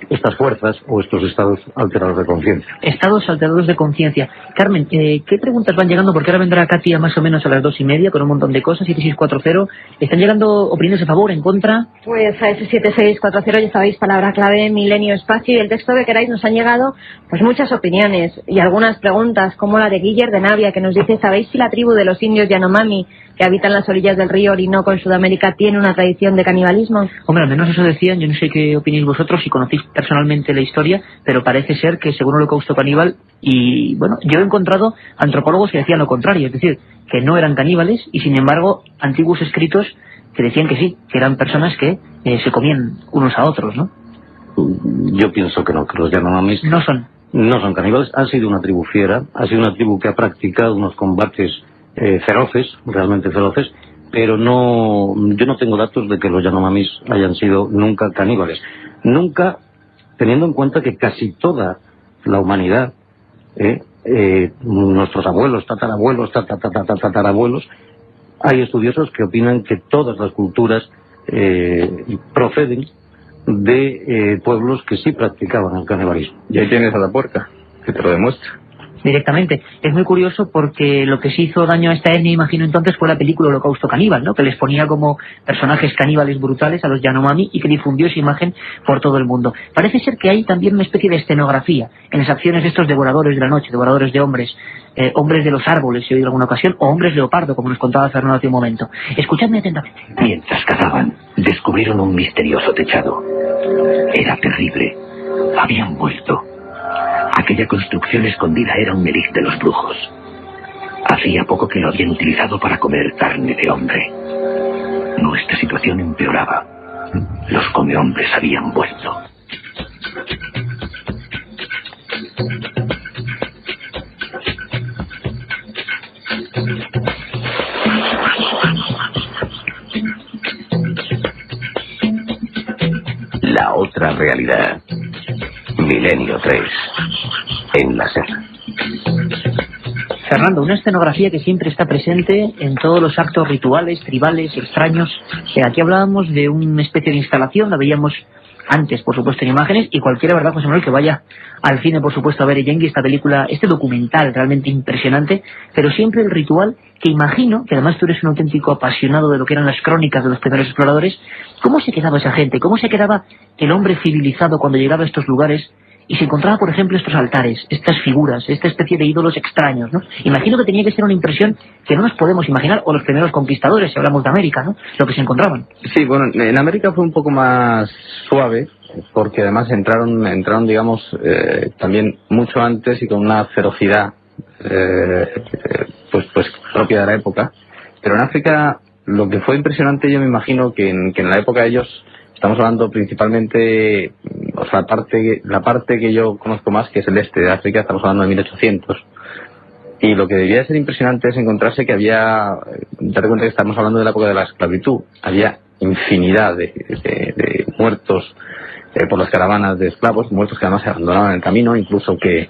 estas fuerzas o estos estados alterados de conciencia. Estados alterados de conciencia. Carmen, ¿qué preguntas van llegando? Porque ahora vendrá Katia más o menos a las 2:30 con un montón de cosas. 7640. ¿Están llegando opiniones a favor, en contra? Pues a ese 7640 ya sabéis, palabra clave, milenio, espacio, y el texto que queráis. Nos han llegado pues muchas opiniones y algunas preguntas, como la de Guiller de Navia, que nos dice: ¿sabéis si la tribu de los indios Yanomami, que habitan las orillas del río Orinoco en Sudamérica, tiene una tradición de canibalismo? Hombre, al menos eso decían. Yo no sé qué opináis vosotros, si conocéis personalmente la historia, pero parece ser que según Holocausto Caníbal, y bueno, yo he encontrado antropólogos que decían lo contrario, es decir, que no eran caníbales, y sin embargo antiguos escritos que decían que sí, que eran personas que se comían unos a otros, ¿no? Yo pienso que no, que los Yanomamis no son caníbales. Han sido una tribu fiera, ha sido una tribu que ha practicado unos combates feroces, realmente feroces, pero yo no tengo datos de que los Yanomamis hayan sido nunca caníbales. Nunca, teniendo en cuenta que casi toda la humanidad, nuestros abuelos, tatarabuelos, tatarabuelos, hay estudiosos que opinan que todas las culturas proceden de pueblos que sí practicaban el canibalismo. Y ahí tienes a la puerca, que te lo demuestra. Directamente. Es muy curioso porque lo que sí hizo daño a esta etnia, imagino entonces, fue la película Holocausto Caníbal, ¿no? Que les ponía como personajes caníbales brutales a los Yanomami y que difundió esa imagen por todo el mundo. Parece ser que hay también una especie de escenografía en las acciones de estos devoradores de la noche, devoradores de hombres, hombres de los árboles, si he oído alguna ocasión, o hombres leopardo, como nos contaba Fernando hace un momento. Escuchadme atentamente. Mientras cazaban, descubrieron un misterioso techado. Era terrible. Habían vuelto. Aquella construcción escondida era un élix de los brujos. Hacía poco que lo habían utilizado para comer carne de hombre. Nuestra situación empeoraba. Los comehombres habían vuelto. La otra realidad. Milenio 3. En la SER. Fernando, una escenografía que siempre está presente en todos los actos rituales, tribales, extraños. Aquí hablábamos de una especie de instalación, la veíamos antes, por supuesto, en imágenes, y cualquiera, ¿verdad, José Manuel, que vaya al cine, por supuesto, a ver Yengi, esta película, este documental realmente impresionante, pero siempre el ritual que imagino, que además tú eres un auténtico apasionado de lo que eran las crónicas de los primeros exploradores, ¿cómo se quedaba esa gente? ¿Cómo se quedaba el hombre civilizado cuando llegaba a estos lugares y se encontraba, por ejemplo, estos altares, estas figuras, esta especie de ídolos extraños, ¿no? Imagino que tenía que ser una impresión que no nos podemos imaginar, o los primeros conquistadores, si hablamos de América, ¿no? Lo que se encontraban. Sí, bueno, en América fue un poco más suave, porque además entraron digamos, también mucho antes y con una ferocidad, pues propia de la época. Pero en África, lo que fue impresionante, yo me imagino que en la época de ellos, estamos hablando principalmente, o sea, la parte que yo conozco más, que es el este de África, estamos hablando de 1800. Y lo que debía de ser impresionante es encontrarse que había, date cuenta que estamos hablando de la época de la esclavitud, había infinidad de muertos por las caravanas de esclavos, muertos que además se abandonaban en el camino, incluso que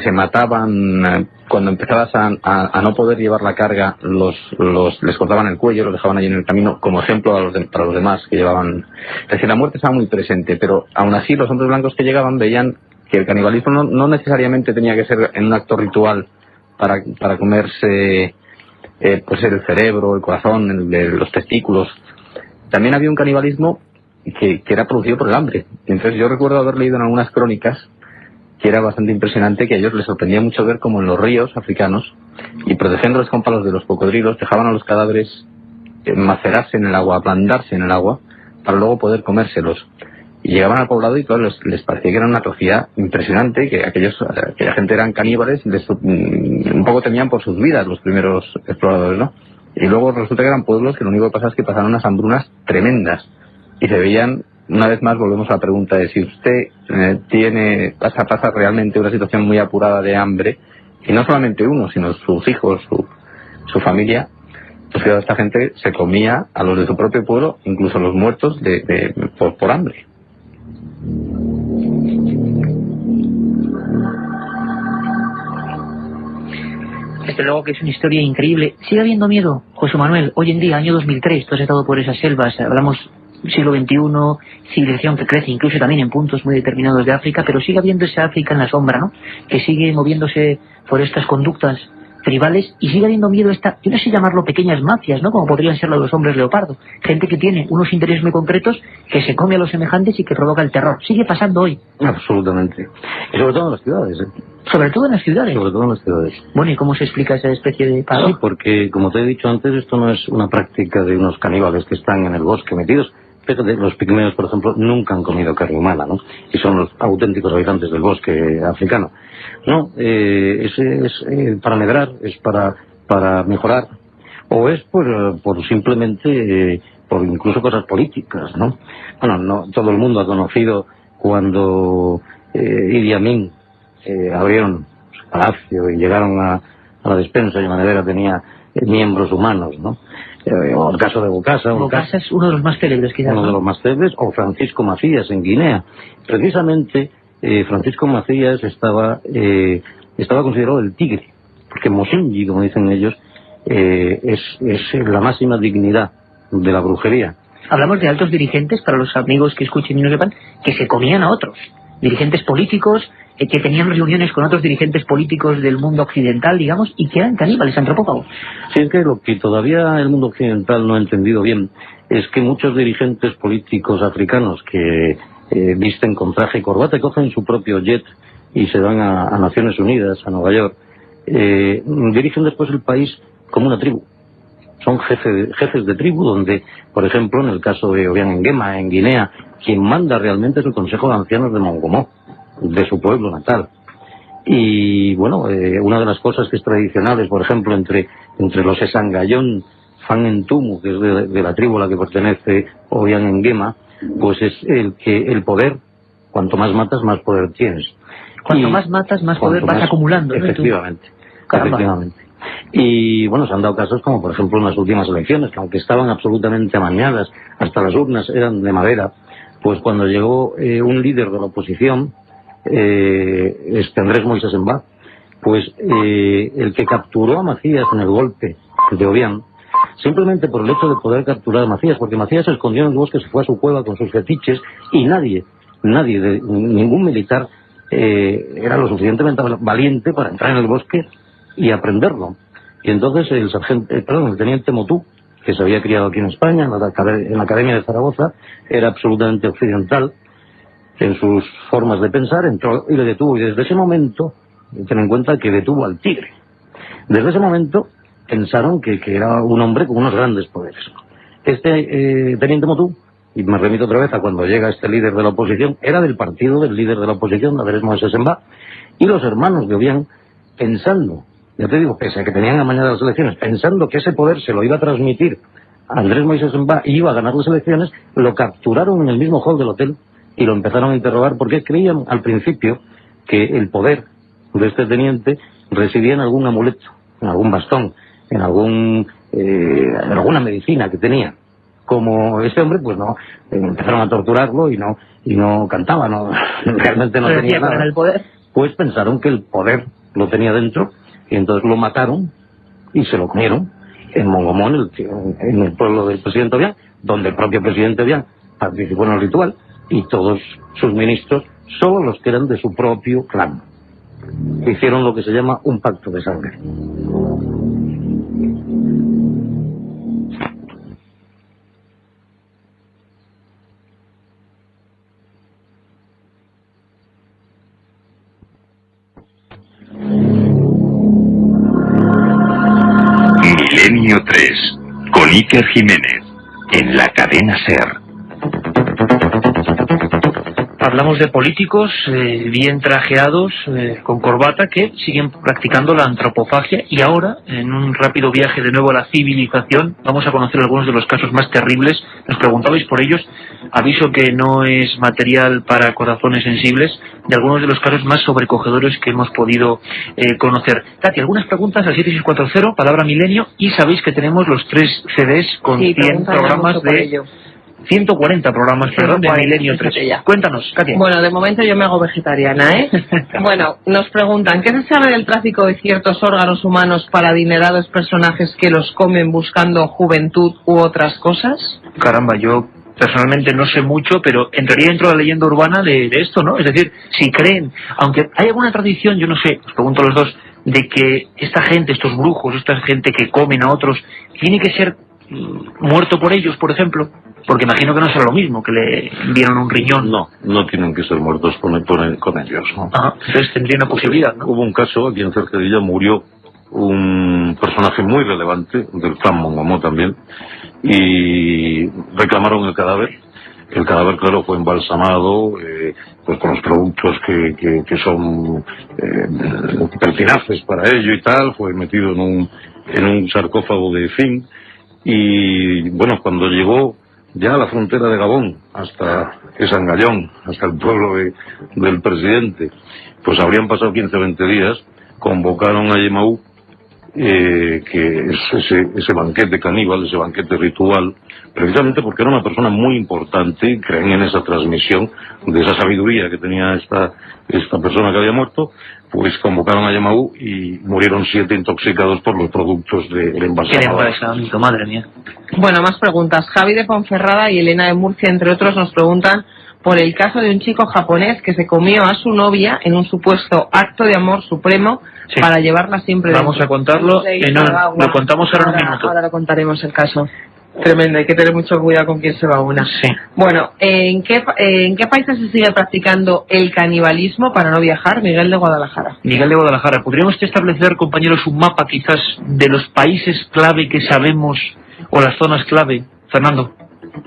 se mataban cuando empezabas a no poder llevar la carga, les cortaban el cuello, los dejaban allí en el camino como ejemplo para los demás que llevaban. Es decir, la muerte estaba muy presente, pero aún así los hombres blancos que llegaban veían que el canibalismo no necesariamente tenía que ser en un acto ritual para comerse pues el cerebro, el corazón, los testículos. También había un canibalismo que era producido por el hambre. Entonces yo recuerdo haber leído en algunas crónicas que era bastante impresionante, que a ellos les sorprendía mucho ver cómo en los ríos africanos, y protegiéndolos con palos de los cocodrilos, dejaban a los cadáveres macerarse en el agua, ablandarse en el agua, para luego poder comérselos. Y llegaban al poblado y claro, les parecía que era una atrocidad impresionante, que aquella gente eran caníbales, un poco temían por sus vidas los primeros exploradores, ¿no? Y luego resulta que eran pueblos que lo único que pasa es que pasaron unas hambrunas tremendas, y se veían. Una vez más volvemos a la pregunta de si usted pasa realmente una situación muy apurada de hambre, y no solamente uno, sino sus hijos, su familia, pues claro, esta gente se comía a los de su propio pueblo, incluso los muertos por hambre. Desde luego que es una historia increíble. ¿Sigue habiendo miedo, José Manuel? Hoy en día, año 2003, tú has estado por esas selvas, hablamos siglo XXI, civilización que crece incluso también en puntos muy determinados de África, pero sigue habiendo esa África en la sombra, ¿no? Que sigue moviéndose por estas conductas tribales y sigue habiendo miedo yo no sé llamarlo pequeñas mafias, ¿no? Como podrían ser los hombres leopardo. Gente que tiene unos intereses muy concretos, que se come a los semejantes y que provoca el terror. Sigue pasando hoy. Absolutamente. Y sobre todo en las ciudades, ¿eh? Sobre todo en las ciudades. Sobre todo en las ciudades. Bueno, ¿y cómo se explica esa especie de paro? Sí, porque, como te he dicho antes, esto no es una práctica de unos caníbales que están en el bosque metidos. Pero los pigmeos, por ejemplo, nunca han comido carne humana, ¿no? Y son los auténticos habitantes del bosque africano. No, es para medrar, es para mejorar, o es por simplemente, por incluso cosas políticas, ¿no? Bueno, no todo el mundo ha conocido cuando Idi Amin abrieron su palacio y llegaron a la despensa y la nevera tenía miembros humanos, ¿no? O el caso de Bokassa. Bokassa es uno de los más célebres, quizás. Uno de los más célebres, o Francisco Macías en Guinea. Precisamente, Francisco Macías estaba considerado el tigre, porque Mosenji, como dicen ellos, es la máxima dignidad de la brujería. Hablamos de altos dirigentes, para los amigos que escuchen y no sepan, que se comían a otros. Dirigentes políticos que tenían reuniones con otros dirigentes políticos del mundo occidental, digamos, y que eran caníbales, antropófagos. Sí, es que lo que todavía el mundo occidental no ha entendido bien es que muchos dirigentes políticos africanos que visten con traje y corbata, cogen su propio jet y se van a Naciones Unidas, a Nueva York, dirigen después el país como una tribu. Son jefes de tribu donde, por ejemplo, en el caso de Obiang Nguema, en Guinea, quien manda realmente es el Consejo de Ancianos de Mongomó, de su pueblo natal. Y bueno, una de las cosas que es tradicional, por ejemplo, entre los Esangayón Fanentumu, que es de la tribu a la que pertenece Obiang Nguema, pues es el poder, cuanto más matas, más poder tienes. Cuanto más matas, más poder vas acumulando, ¿no? Efectivamente, efectivamente. Y bueno, se han dado casos como por ejemplo en las últimas elecciones, que aunque estaban absolutamente amañadas, hasta las urnas eran de madera, pues cuando llegó un líder de la oposición, Andrés Moisés Mbá, pues el que capturó a Macías en el golpe de Obiang, simplemente por el hecho de poder capturar a Macías, porque Macías se escondió en el bosque, se fue a su cueva con sus fetiches, y ningún militar era lo suficientemente valiente para entrar en el bosque y aprenderlo. Y entonces el teniente Motú, que se había criado aquí en España, en la Academia de Zaragoza, era absolutamente occidental en sus formas de pensar, entró y le detuvo, y desde ese momento, ten en cuenta que detuvo al tigre, desde ese momento pensaron que era un hombre con unos grandes poderes. Teniente Motú, y me remito otra vez a cuando llega este líder de la oposición, era del partido del líder de la oposición, Andrés Moisés Mbá, y los hermanos de Obiang, pensando, ya te digo, pese a que tenían amañadas las elecciones, pensando que ese poder se lo iba a transmitir a Andrés Moisés Mbá y iba a ganar las elecciones, lo capturaron en el mismo hall del hotel y lo empezaron a interrogar porque creían al principio que el poder de este teniente residía en algún amuleto, en algún bastón, en alguna medicina que tenía. Como este hombre, pues no, empezaron a torturarlo y no cantaba, realmente no tenía nada. El poder. Pues pensaron que el poder lo tenía dentro y entonces lo mataron y se lo comieron en Mongomó, en el pueblo del presidente Obiang, donde el propio presidente Obiang participó en el ritual, y todos sus ministros, solo los que eran de su propio clan, hicieron lo que se llama un pacto de sangre. Milenio 3, con Iker Jiménez, en la cadena SER. Hablamos de políticos bien trajeados, con corbata, que siguen practicando la antropofagia, y ahora, en un rápido viaje de nuevo a la civilización, vamos a conocer algunos de los casos más terribles. Nos preguntabais por ellos, aviso que no es material para corazones sensibles, de algunos de los casos más sobrecogedores que hemos podido conocer. Tati, algunas preguntas al 7640, palabra milenio, y sabéis que tenemos los 3 CDs con 100 programas de... 140 programas, perdón, de Milenio 3. Cuéntanos, Katia. Bueno, de momento yo me hago vegetariana, ¿eh? Bueno, nos preguntan, ¿qué se sabe del tráfico de ciertos órganos humanos para adinerados personajes que los comen buscando juventud u otras cosas? Caramba, yo personalmente no sé mucho, pero entraría dentro de la leyenda urbana de esto, ¿no? Es decir, si creen, aunque hay alguna tradición, yo no sé, os pregunto a los dos, de que esta gente, estos brujos, esta gente que comen a otros, tiene que ser muerto por ellos, por ejemplo. Porque imagino que no será lo mismo, que le enviaron un riñón. No tienen que ser muertos con ellos, ¿no? Ajá, entonces tendría una posibilidad, ¿no? Hubo un caso aquí en Cercedilla, murió un personaje muy relevante, del clan Mongomó también, y reclamaron el cadáver. El cadáver, claro, fue embalsamado, pues con los productos que son pertinaces para ello y tal, fue metido en un sarcófago de zinc, y bueno, cuando llegó ya a la frontera de Gabón, hasta Esangayón, hasta el pueblo del presidente, pues habrían pasado 15 o 20 días, convocaron a Yemaú que es ese banquete caníbal, ese banquete ritual, precisamente porque era una persona muy importante, creen en esa transmisión de esa sabiduría que tenía esta persona que había muerto, pues convocaron a Yamaú y murieron 7 intoxicados por los productos del embalsamamiento. Madre mía. Bueno, más preguntas. Javi de Ponferrada y Elena de Murcia, entre otros, nos preguntan por el caso de un chico japonés que se comió a su novia en un supuesto acto de amor supremo para llevarla siempre dentro. Vamos a contarlo, lo contamos ahora en un minuto. Ahora lo contaremos el caso. Tremendo, hay que tener mucho cuidado con quién se va una. Sí. Bueno, ¿en qué países se sigue practicando el canibalismo para no viajar? Miguel de Guadalajara. Miguel de Guadalajara, ¿podríamos establecer, compañeros, un mapa quizás de los países clave que sabemos o las zonas clave? Fernando.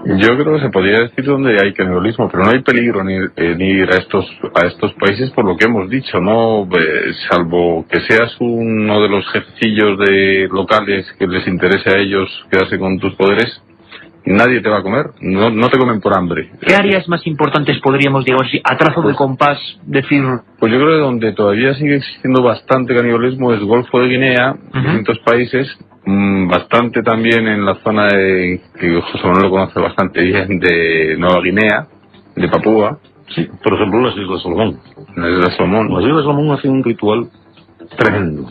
Yo creo que se podría decir donde hay canibalismo, pero no hay peligro en ir a estos países por lo que hemos dicho, ¿no? Salvo que seas uno de los jefecillos de locales que les interese a ellos quedarse con tus poderes, nadie te va a comer, no te comen por hambre. ¿Qué áreas más importantes podríamos, digamos, a trazo de compás, decir? Pues yo creo que donde todavía sigue existiendo bastante canibalismo es Golfo de Guinea, distintos países, bastante también en la zona que José Manuel lo conoce bastante bien, de Nueva Guinea, de Papúa. Sí, por ejemplo las Islas Salomón. Las Islas Salomón. Las Islas Salomón hacen un ritual tremendo,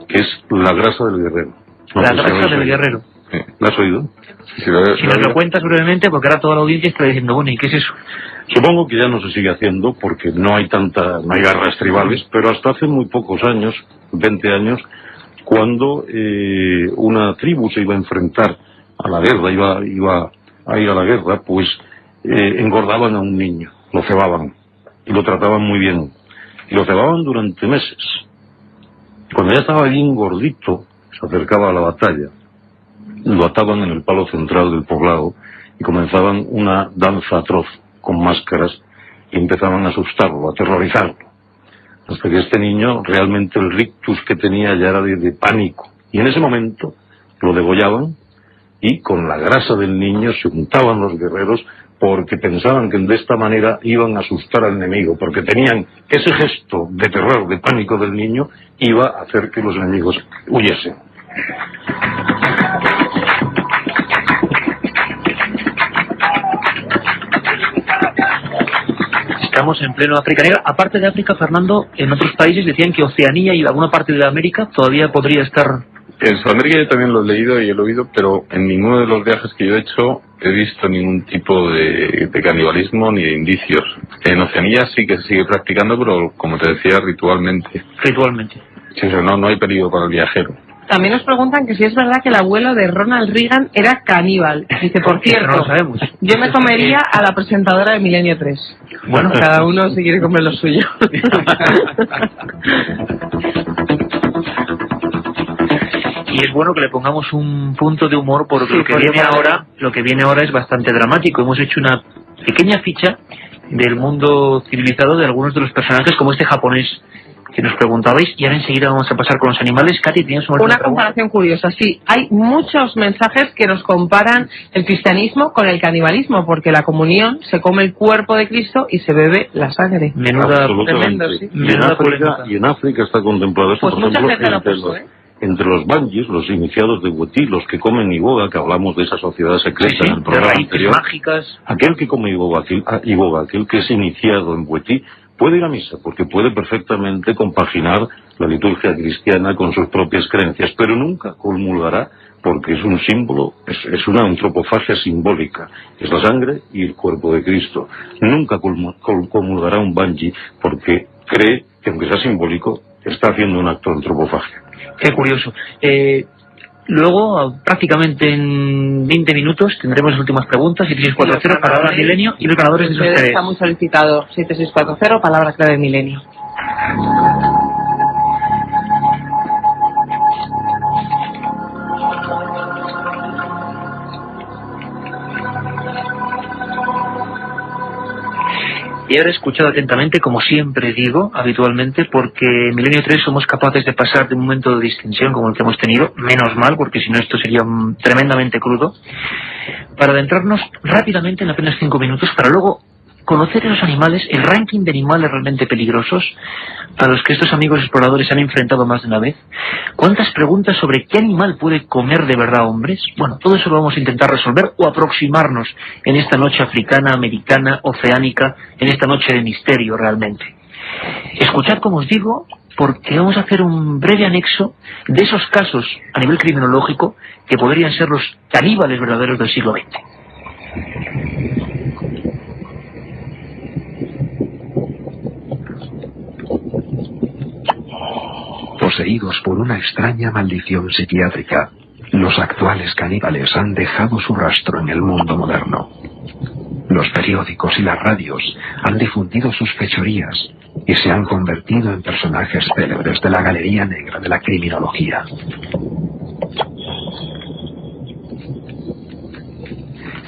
que es la grasa del guerrero. La grasa del guerrero. Sí. ¿La has oído? Si nos lo cuentas brevemente, porque ahora toda la audiencia está diciendo, bueno, ¿y qué es eso? Supongo que ya no se sigue haciendo porque no hay garras tribales, pero hasta hace muy pocos años, 20 años, cuando una tribu se iba a enfrentar a la guerra, iba a ir a la guerra, pues engordaban a un niño, lo cebaban y lo trataban muy bien. Y lo cebaban durante meses. Cuando ya estaba bien gordito, se acercaba a la batalla, lo ataban en el palo central del poblado y comenzaban una danza atroz con máscaras y empezaban a asustarlo, a aterrorizarlo. Hasta que este niño, realmente el rictus que tenía ya era de pánico. Y en ese momento lo degollaban y con la grasa del niño se untaban los guerreros porque pensaban que de esta manera iban a asustar al enemigo, porque tenían ese gesto de terror, de pánico del niño, iba a hacer que los enemigos huyesen. Estamos en pleno África Negra. Aparte de África, Fernando, en otros países decían que Oceanía y alguna parte de América todavía podría estar... En Sudamérica yo también lo he leído y he oído, pero en ninguno de los viajes que yo he hecho he visto ningún tipo de canibalismo ni de indicios. En Oceanía sí que se sigue practicando, pero como te decía, ritualmente. Ritualmente. Sí, no hay peligro para el viajero. También nos preguntan que si es verdad que el abuelo de Ronald Reagan era caníbal. Dice, por cierto, no lo sabemos. Yo me comería a la presentadora de Milenio 3. Bueno, cada uno se quiere comer lo suyo. Y es bueno que le pongamos un punto de humor porque lo que viene ahora es bastante dramático. Hemos hecho una pequeña ficha del mundo civilizado de algunos de los personajes, como este japonés que nos preguntabais, y ahora enseguida vamos a pasar con los animales. Katy, ¿tienes una comparación curiosa? Sí, hay muchos mensajes que nos comparan el cristianismo con el canibalismo, porque la comunión se come el cuerpo de Cristo y se bebe la sangre. Menuda tremendo, sí. Y en África está contemplado esto, pues por ejemplo, entre los Bangis, los iniciados de Huetí, los que comen iboga, que hablamos de esa sociedad secreta en el programa anterior, mágicas. Aquel que come iboga, aquel que es iniciado en Huetí, puede ir a misa, porque puede perfectamente compaginar la liturgia cristiana con sus propias creencias, pero nunca comulgará, porque es un símbolo, es una antropofagia simbólica, es la sangre y el cuerpo de Cristo. Nunca comulgará un Bangi, porque cree que, aunque sea simbólico, está haciendo un acto de antropofagia. Qué curioso. Luego, prácticamente en 20 minutos, tendremos las últimas preguntas, 7640, palabra milenio, y los ganadores de esos tres. Está muy solicitado, 7640, palabra clave milenio. Y ahora he escuchado atentamente, como siempre digo, habitualmente, porque en Milenio 3 somos capaces de pasar de un momento de distensión como el que hemos tenido, menos mal, porque si no esto sería tremendamente crudo, para adentrarnos rápidamente en apenas 5 minutos, para luego conocer esos animales, el ranking de animales realmente peligrosos a los que estos amigos exploradores se han enfrentado más de una vez. ¿Cuántas preguntas sobre qué animal puede comer de verdad hombres? Bueno, todo eso lo vamos a intentar resolver o aproximarnos en esta noche africana, americana, oceánica, en esta noche de misterio realmente. Escuchad, como os digo, porque vamos a hacer un breve anexo de esos casos a nivel criminológico que podrían ser los caníbales verdaderos del siglo XX. Poseídos por una extraña maldición psiquiátrica, los actuales caníbales han dejado su rastro en el mundo moderno. Los periódicos y las radios han difundido sus fechorías y se han convertido en personajes célebres de la galería negra de la criminología.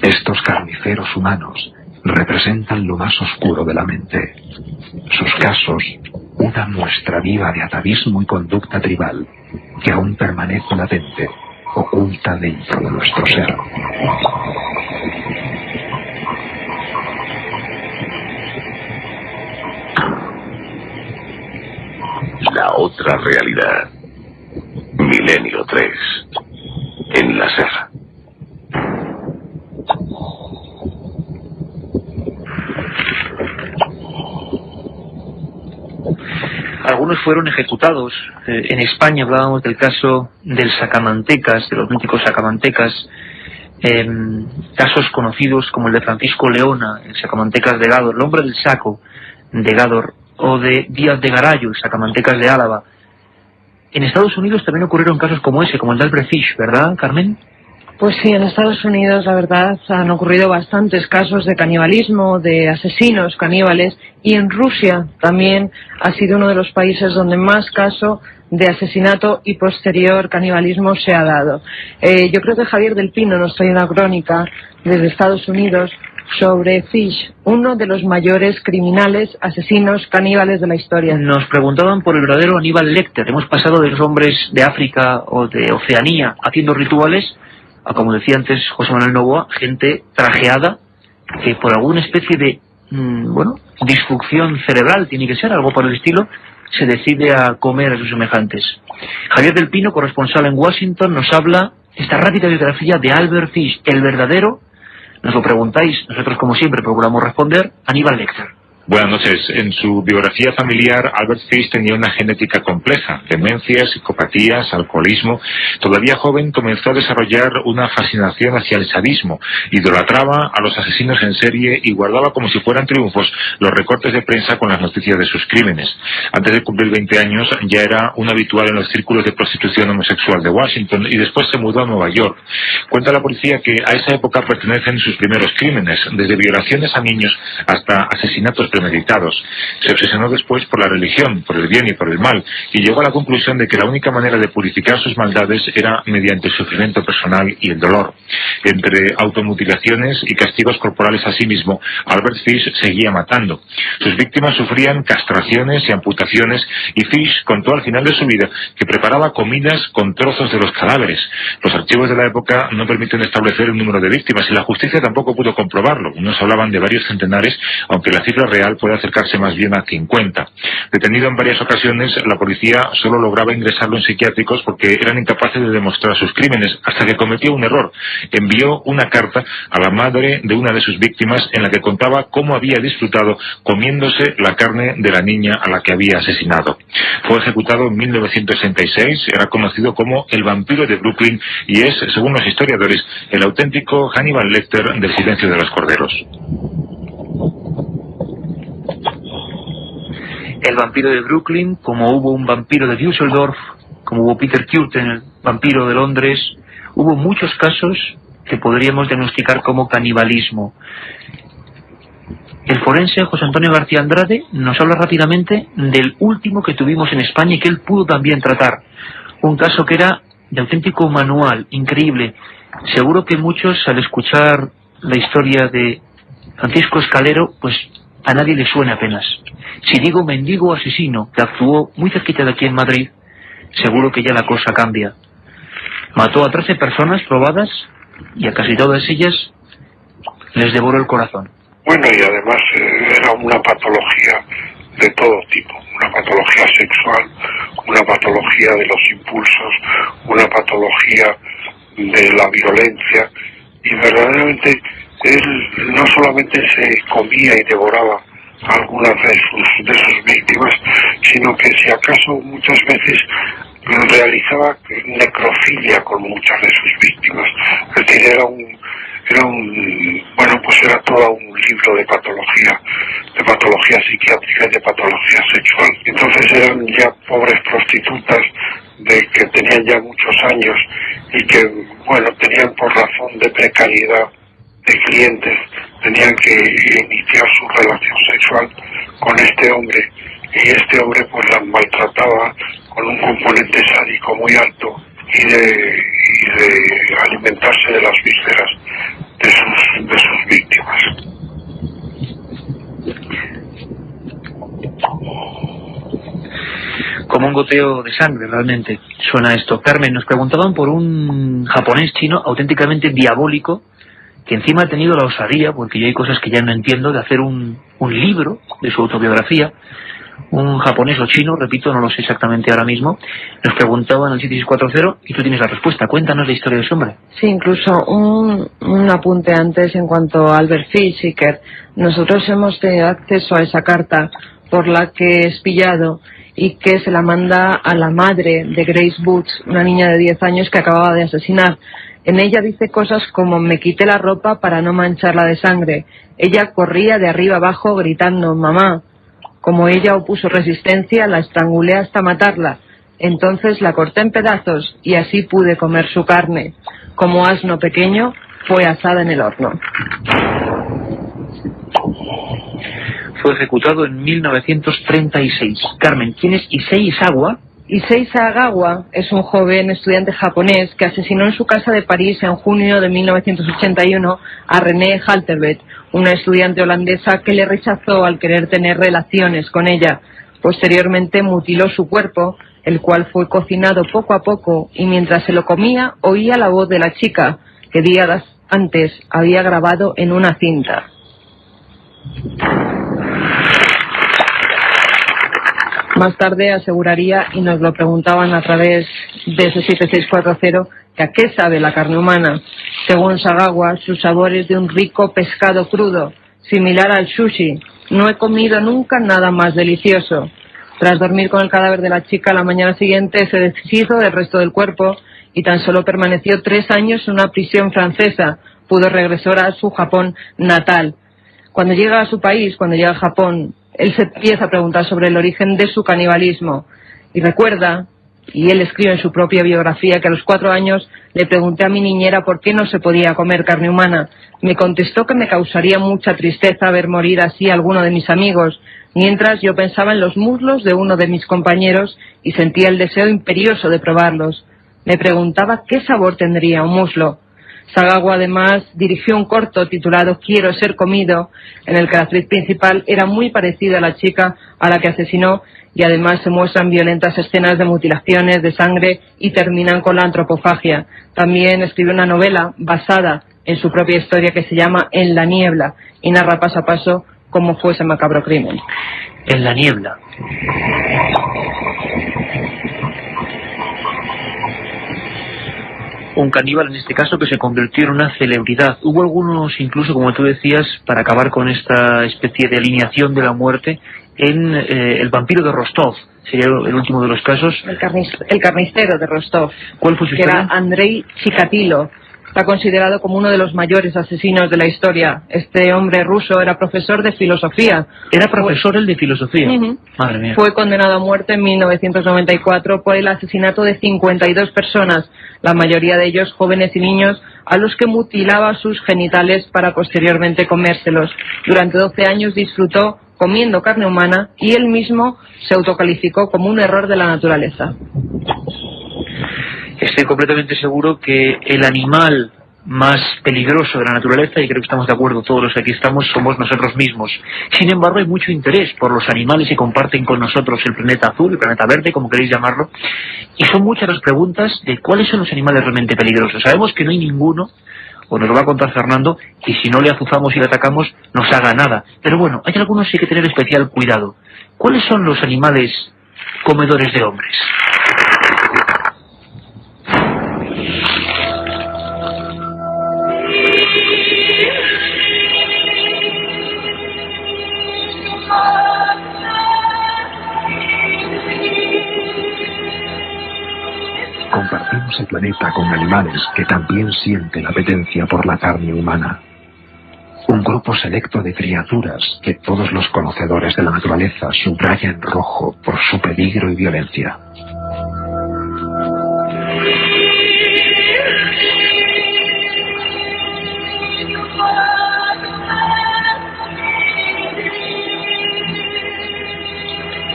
Estos carniceros humanos representan lo más oscuro de la mente. Sus casos, una muestra viva de atavismo y conducta tribal que aún permanece latente, oculta dentro de nuestro ser. La otra realidad. Milenio 3. En la SER. Algunos fueron ejecutados. En España hablábamos del caso del Sacamantecas, de los míticos Sacamantecas, casos conocidos como el de Francisco Leona, el Sacamantecas de Gádor, el hombre del saco de Gádor, o de Díaz de Garayo, el Sacamantecas de Álava. En Estados Unidos también ocurrieron casos como ese, como el de Albert Fish, ¿verdad, Carmen? Pues sí, en Estados Unidos, la verdad, han ocurrido bastantes casos de canibalismo, de asesinos caníbales, y en Rusia también ha sido uno de los países donde más caso de asesinato y posterior canibalismo se ha dado. Yo creo que Javier del Pino nos trae una crónica desde Estados Unidos sobre Fish, uno de los mayores criminales, asesinos, caníbales de la historia. Nos preguntaban por el verdadero Aníbal Lecter. Hemos pasado de los hombres de África o de Oceanía haciendo rituales a, como decía antes José Manuel Novoa, gente trajeada que por alguna especie de, disfunción cerebral, tiene que ser algo por el estilo, se decide a comer a sus semejantes. Javier del Pino, corresponsal en Washington, nos habla esta rápida biografía de Albert Fish, el verdadero, nos lo preguntáis, nosotros como siempre procuramos responder, Aníbal Lecter. Buenas noches. En su biografía familiar, Albert Fish tenía una genética compleja, demencias, psicopatías, alcoholismo. Todavía joven comenzó a desarrollar una fascinación hacia el sadismo, idolatraba a los asesinos en serie y guardaba como si fueran triunfos los recortes de prensa con las noticias de sus crímenes. Antes de cumplir 20 años ya era un habitual en los círculos de prostitución homosexual de Washington y después se mudó a Nueva York. Cuenta la policía que a esa época pertenecen sus primeros crímenes, desde violaciones a niños hasta asesinatos premeditados. Se obsesionó después por la religión, por el bien y por el mal, y llegó a la conclusión de que la única manera de purificar sus maldades era mediante el sufrimiento personal y el dolor. Entre automutilaciones y castigos corporales a sí mismo, Albert Fish seguía matando. Sus víctimas sufrían castraciones y amputaciones, y Fish contó al final de su vida que preparaba comidas con trozos de los cadáveres. Los archivos de la época no permiten establecer el número de víctimas, y la justicia tampoco pudo comprobarlo. Unos hablaban de varios centenares, aunque la cifra real puede acercarse más bien a 50. Detenido en varias ocasiones, la policía solo lograba ingresarlo en psiquiátricos porque eran incapaces de demostrar sus crímenes, hasta que cometió un error. Envió una carta a la madre de una de sus víctimas en la que contaba cómo había disfrutado comiéndose la carne de la niña a la que había asesinado. Fue ejecutado en 1966, era conocido como el vampiro de Brooklyn y es, según los historiadores, el auténtico Hannibal Lecter del Silencio de los Corderos. El vampiro de Brooklyn, como hubo un vampiro de Düsseldorf, como hubo Peter Kürten, el vampiro de Londres, hubo muchos casos que podríamos diagnosticar como canibalismo. El forense José Antonio García Andrade nos habla rápidamente del último que tuvimos en España y que él pudo también tratar. Un caso que era de auténtico manual, increíble. Seguro que muchos, al escuchar la historia de Francisco Escalero, pues a nadie le suena apenas. Si digo mendigo asesino, que actuó muy cerquita de aquí en Madrid, seguro que ya la cosa cambia. Mató a 13 personas probadas y a casi todas ellas les devoró el corazón. Bueno, y además era una patología de todo tipo, una patología sexual, una patología de los impulsos, una patología de la violencia, y verdaderamente él no solamente se comía y devoraba a algunas de sus víctimas, sino que si acaso muchas veces realizaba necrofilia con muchas de sus víctimas. Es decir, era todo un libro de patología psiquiátrica y de patología sexual. Entonces eran ya pobres prostitutas que tenían ya muchos años y que, tenían por razón de precariedad de clientes, tenían que iniciar su relación sexual con este hombre, y este hombre pues las maltrataba con un componente sádico muy alto y de alimentarse de las vísceras de sus víctimas. Como un goteo de sangre, realmente suena esto. Carmen, nos preguntaban por un japonés chino auténticamente diabólico, que encima ha tenido la osadía, porque yo hay cosas que ya no entiendo, de hacer un libro de su autobiografía. Un japonés o chino, repito, no lo sé exactamente ahora mismo. Nos preguntaban al 7640 y tú tienes la respuesta. Cuéntanos la historia de ese hombre. Sí, incluso un apunte antes en cuanto a Albert Fischker. Nosotros hemos tenido acceso a esa carta por la que es pillado y que se la manda a la madre de Grace Boots, una niña de 10 años que acababa de asesinar. En ella dice cosas como: me quité la ropa para no mancharla de sangre. Ella corría de arriba abajo gritando mamá. Como ella opuso resistencia, la estrangulé hasta matarla. Entonces la corté en pedazos y así pude comer su carne. Como asno pequeño, fue asada en el horno. Fue ejecutado en 1936. Carmen, ¿quién es Issei Sagawa? Issei Sagawa es un joven estudiante japonés que asesinó en su casa de París en junio de 1981 a René Halterbeth, una estudiante holandesa que le rechazó al querer tener relaciones con ella. Posteriormente mutiló su cuerpo, el cual fue cocinado poco a poco, y mientras se lo comía oía la voz de la chica, que días antes había grabado en una cinta. Más tarde aseguraría, y nos lo preguntaban a través de ese 7640, que a qué sabe la carne humana. Según Sagawa, su sabor es de un rico pescado crudo, similar al sushi. No he comido nunca nada más delicioso. Tras dormir con el cadáver de la chica, la mañana siguiente se deshizo del resto del cuerpo y tan solo permaneció 3 años en una prisión francesa. Pudo regresar a su Japón natal. Cuando llega a su país, cuando llega a Japón, él se empieza a preguntar sobre el origen de su canibalismo y recuerda, y él escribe en su propia biografía, que a los 4 años le pregunté a mi niñera por qué no se podía comer carne humana. Me contestó que me causaría mucha tristeza ver morir así a alguno de mis amigos, mientras yo pensaba en los muslos de uno de mis compañeros y sentía el deseo imperioso de probarlos. Me preguntaba qué sabor tendría un muslo. Sagawa además dirigió un corto titulado Quiero ser comido, en el que la actriz principal era muy parecida a la chica a la que asesinó, y además se muestran violentas escenas de mutilaciones, de sangre, y terminan con la antropofagia. También escribió una novela basada en su propia historia que se llama En la niebla, y narra paso a paso cómo fue ese macabro crimen. En la niebla. Un caníbal en este caso que se convirtió en una celebridad. Hubo algunos, incluso como tú decías, para acabar con esta especie de alineación de la muerte, en el vampiro de Rostov, sería el último de los casos. El carnicero de Rostov. ¿Cuál fue su historia? Que era Andrei Chikatilo. Está considerado como uno de los mayores asesinos de la historia. Este hombre ruso era profesor de filosofía. ¿Era profesor él de filosofía? Madre mía. Fue condenado a muerte en 1994 por el asesinato de 52 personas, la mayoría de ellos jóvenes y niños, a los que mutilaba sus genitales para posteriormente comérselos. Durante 12 años disfrutó comiendo carne humana y él mismo se autocalificó como un error de la naturaleza. Estoy completamente seguro que el animal más peligroso de la naturaleza, y creo que estamos de acuerdo todos los que aquí estamos, somos nosotros mismos. Sin embargo, hay mucho interés por los animales que comparten con nosotros el planeta azul, el planeta verde, como queréis llamarlo, y son muchas las preguntas de cuáles son los animales realmente peligrosos. Sabemos que no hay ninguno, o nos lo va a contar Fernando, y si no le azuzamos y le atacamos, nos haga nada. Pero bueno, hay algunos que hay que tener especial cuidado. ¿Cuáles son los animales comedores de hombres? Compartimos el planeta con animales que también sienten apetencia por la carne humana. Un grupo selecto de criaturas que todos los conocedores de la naturaleza subrayan en rojo por su peligro y violencia.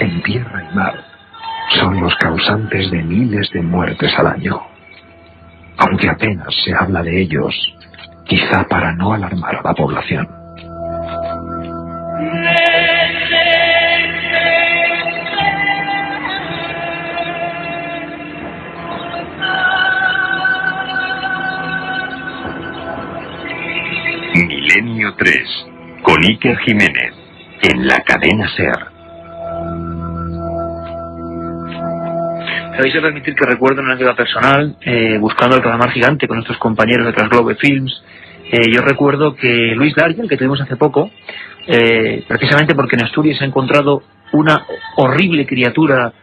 En tierra y mar son los causantes de miles de muertes al año. Aunque apenas se habla de ellos, quizá para no alarmar a la población. Milenio 3, con Iker Jiménez, en la cadena SER. Me vais a permitir que recuerdo una anécdota personal, buscando el calamar gigante con nuestros compañeros de Trasglobe Films. Yo recuerdo que Luis Daria, el que tuvimos hace poco, precisamente porque en Asturias ha encontrado una horrible criatura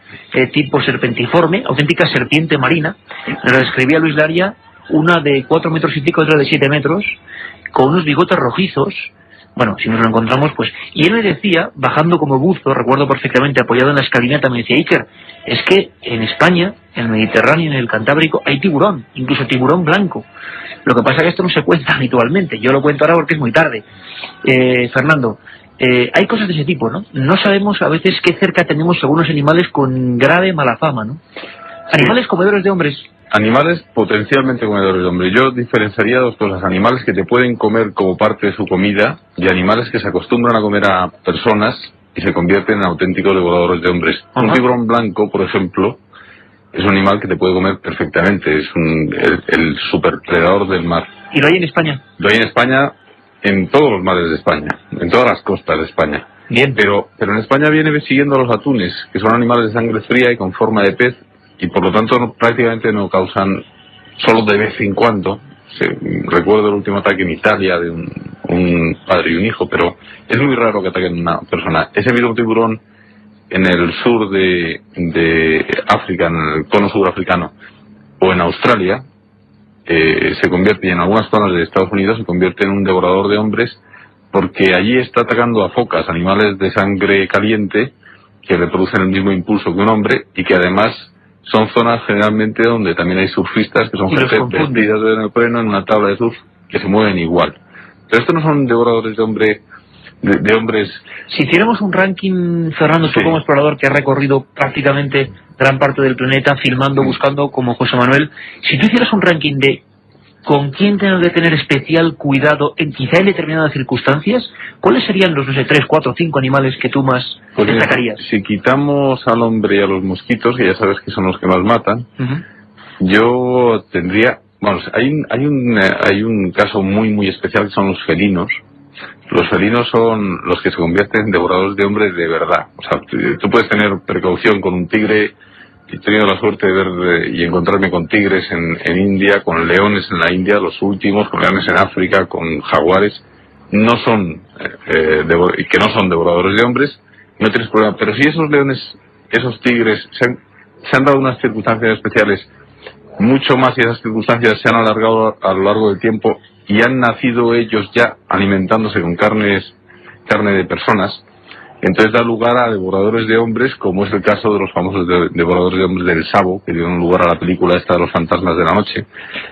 tipo serpentiforme, auténtica serpiente marina, nos la describía Luis Daria, una de 4 metros y pico, otra de 7 metros, con unos bigotes rojizos. Bueno, si nos lo encontramos, pues... Y él me decía, bajando como buzo, recuerdo perfectamente, apoyado en la escalinata, me decía, Iker, es que en España, en el Mediterráneo y en el Cantábrico, hay tiburón, incluso tiburón blanco. Lo que pasa es que esto no se cuenta habitualmente. Yo lo cuento ahora porque es muy tarde. Fernando, hay cosas de ese tipo, ¿no? No sabemos a veces qué cerca tenemos algunos animales con grave mala fama, ¿no? Animales comedores de hombres. Animales potencialmente comedores de hombres. Yo diferenciaría dos cosas. Animales que te pueden comer como parte de su comida y animales que se acostumbran a comer a personas y se convierten en auténticos devoradores de hombres. Ajá. Un tiburón blanco, por ejemplo, es un animal que te puede comer perfectamente. Es el superpredador del mar. ¿Y lo hay en España? Lo hay en España, en todos los mares de España, en todas las costas de España. Bien. Pero en España viene siguiendo a los atunes, que son animales de sangre fría y con forma de pez, y por lo tanto prácticamente no causan, solo de vez en cuando. Recuerdo el último ataque en Italia de un padre y un hijo, pero es muy raro que ataquen a una persona. Ese mismo tiburón en el sur de África, en el cono surafricano, o en Australia, se convierte, y en algunas zonas de Estados Unidos se convierte en un devorador de hombres, porque allí está atacando a focas, animales de sangre caliente, que le producen el mismo impulso que un hombre, y que además son zonas generalmente donde también hay surfistas, que son gente vestidas de neopreno en una tabla de surf, que se mueven igual. Pero estos no son devoradores de hombres. Si hiciéramos un ranking, Fernando, tú como explorador que has recorrido prácticamente gran parte del planeta, filmando, buscando, como José Manuel, si tú hicieras un ranking de con quién tengo que tener especial cuidado quizá en determinadas circunstancias, ¿cuáles serían los, 3, 4, 5 animales que tú más destacarías? Si quitamos al hombre y a los mosquitos, que ya sabes que son los que más matan, yo tendría... Bueno, hay un caso muy especial, que son los felinos. Los felinos son los que se convierten en devoradores de hombres de verdad. O sea, tú puedes tener precaución con un tigre. He tenido la suerte de ver y encontrarme con tigres en India, con leones en la India, los últimos, con leones en África, con jaguares. No son, que no son devoradores de hombres, no tienes problema. Pero si esos leones, esos tigres, se han dado unas circunstancias especiales, mucho más, y esas circunstancias se han alargado a lo largo del tiempo y han nacido ellos ya alimentándose con carne de personas, entonces da lugar a devoradores de hombres, como es el caso de los famosos devoradores de hombres del Sabo, que dieron lugar a la película esta de los fantasmas de la noche.